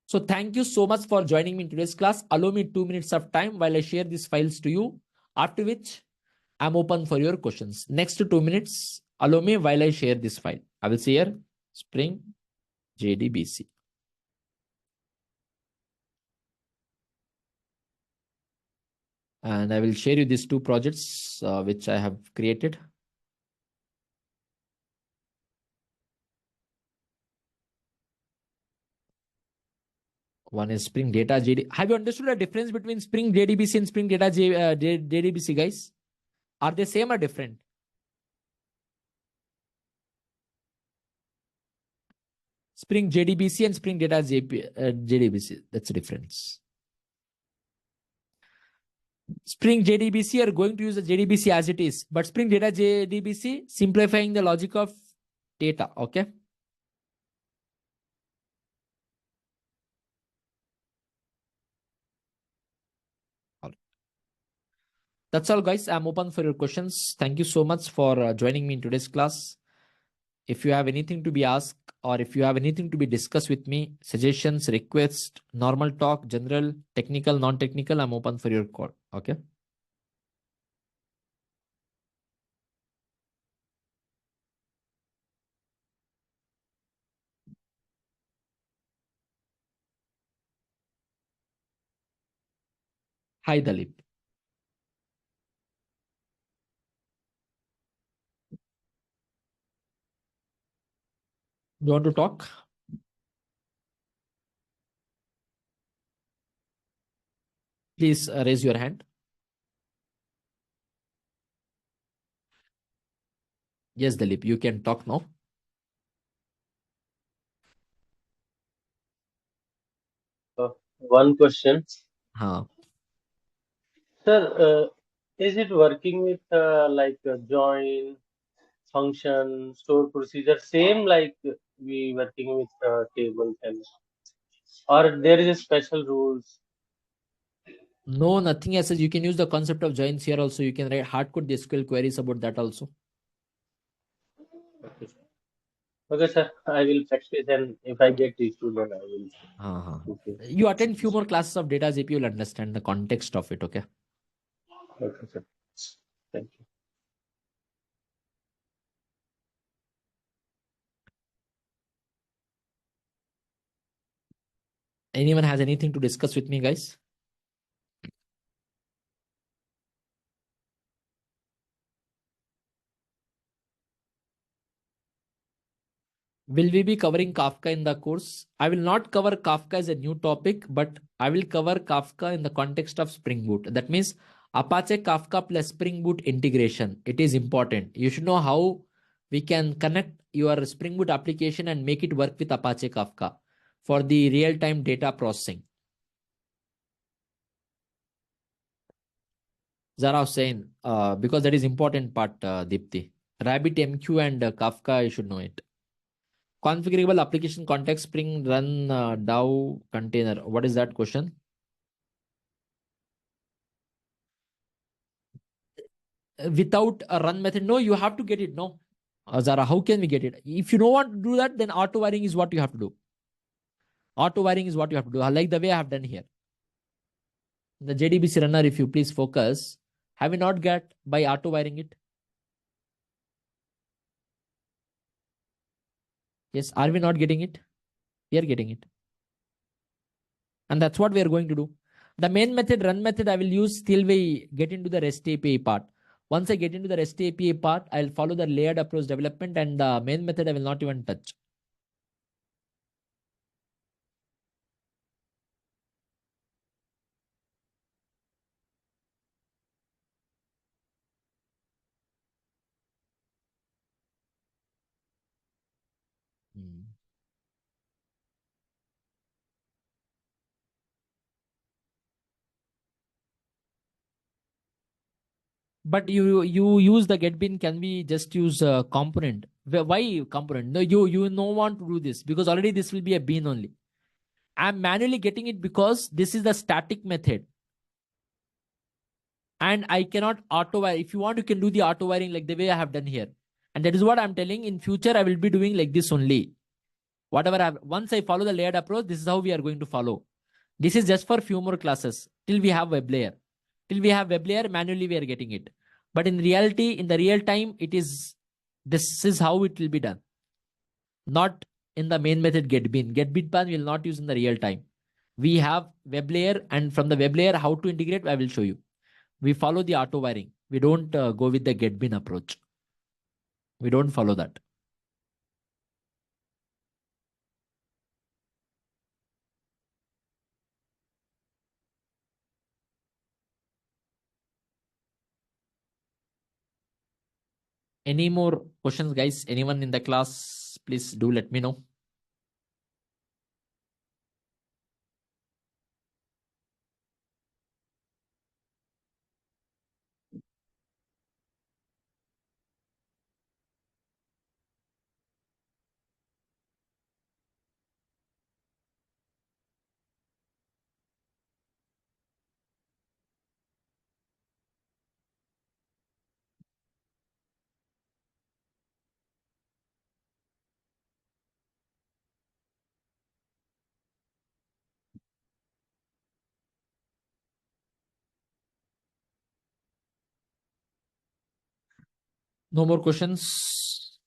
So thank you so much for joining me in today's class. Allow me 2 minutes of time while I share these files to you, after which I'm open for your questions. Next 2 minutes, allow me while I share this file. I will say here, Spring JDBC. And I will share you these 2 projects which I have created. One is Spring Data JD. Have you understood the difference between Spring JDBC and Spring Data JDBC, guys? Are they same or different? Spring JDBC and Spring Data JDBC. That's the difference. Spring JDBC are going to use the JDBC as it is, but Spring Data JDBC simplifying the logic of data. Okay. That's all, guys. I'm open for your questions. Thank you so much for joining me in today's class. If you have anything to be asked or if you have anything to be discussed with me, suggestions, requests, normal talk, general, technical, non-technical, I'm open for your call. Okay. Hi, Dalip. You want to talk? Please raise your hand. Yes, Dalip, you can talk now. One question. Huh. Sir, is it working with like join, function, store procedure, same like we working with tables and or there is a special rules? No, nothing as such. You can use the concept of joins here also. You can write hardcode SQL queries about that also. Okay, sir. Okay, sir. I will practice and if I get issue then I will. Okay, You attend few more classes of data JP, you'll understand the context of it. Okay. okay, sir. Thank you. Anyone has anything to discuss with me, guys? Will we be covering Kafka in the course? I will not cover Kafka as a new topic, but I will cover Kafka in the context of Spring Boot. That means Apache Kafka plus Spring Boot integration. It is important. You should know how we can connect your Spring Boot application and make it work with Apache Kafka for the real-time data processing. Zara Hussain, because that is important part, Deepti. RabbitMQ and Kafka, you should know it. Configurable application context Spring run DAO container. What is that question? Without a run method? No, you have to get it. No. Zara, how can we get it? If you don't want to do that, then auto wiring is what you have to do. Auto wiring is what you have to do. Like the way I have done here. The JDBC runner, if you please focus, have you not got by auto wiring it? Yes. Are we not getting it? We are getting it. And that's what we are going to do. The main method, run method, I will use till we get into the REST API part. Once I get into the REST API part, I'll follow the layered approach development, and the main method I will not even touch. Hmm. But you use the get bin. Can we just use a component? Why component? No, you no want to do this because already this will be a bin only. I'm manually getting it because this is the static method. And I cannot auto wire. If you want, you can do the auto wiring like the way I have done here. And that is what I'm telling. In future, I will be doing like this only. Whatever once I follow the layered approach, this is how we are going to follow. This is just for few more classes till we have web layer. Till we have web layer, manually we are getting it. But in reality, in the real time, this is how it will be done. Not in the main method get bin. Get bin pan will not use in the real time. We have web layer, and from the web layer, how to integrate, I will show you. We follow the auto wiring. We don't go with the get bin approach. We don't follow that. Any more questions, guys? Anyone in the class, please do let me know. No more questions.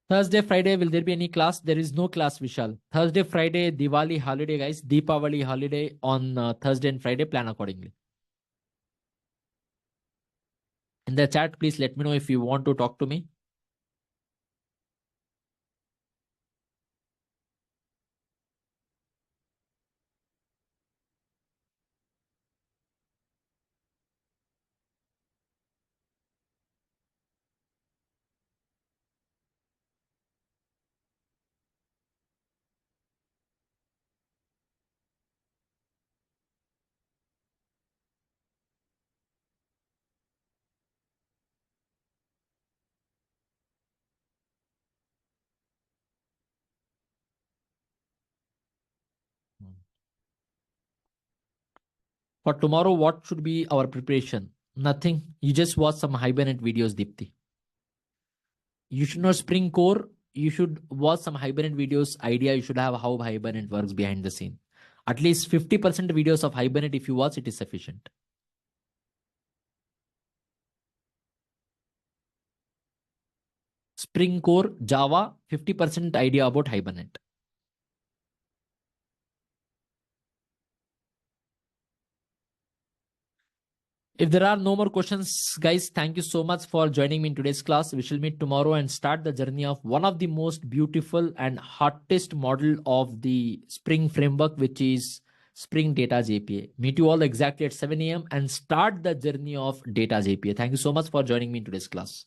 Thursday, Friday, will there be any class? There is no class, Vishal. Thursday, Friday, Diwali holiday, guys. Deepavali holiday on Thursday and Friday. Plan accordingly. In the chat, please let me know if you want to talk to me. For tomorrow, what should be our preparation? Nothing. You just watch some Hibernate videos, Deepti. You should know Spring Core. You should watch some Hibernate videos. Idea you should have how Hibernate works behind the scene. At least 50% videos of Hibernate, if you watch, it is sufficient. Spring Spring Core, Java, 50% idea about Hibernate. If there are no more questions, guys, thank you so much for joining me in today's class. We shall meet tomorrow and start the journey of one of the most beautiful and hottest model of the Spring framework, which is Spring Data's API. Meet you all exactly at 7 a.m. and start the journey of Data's API. Thank you so much for joining me in today's class.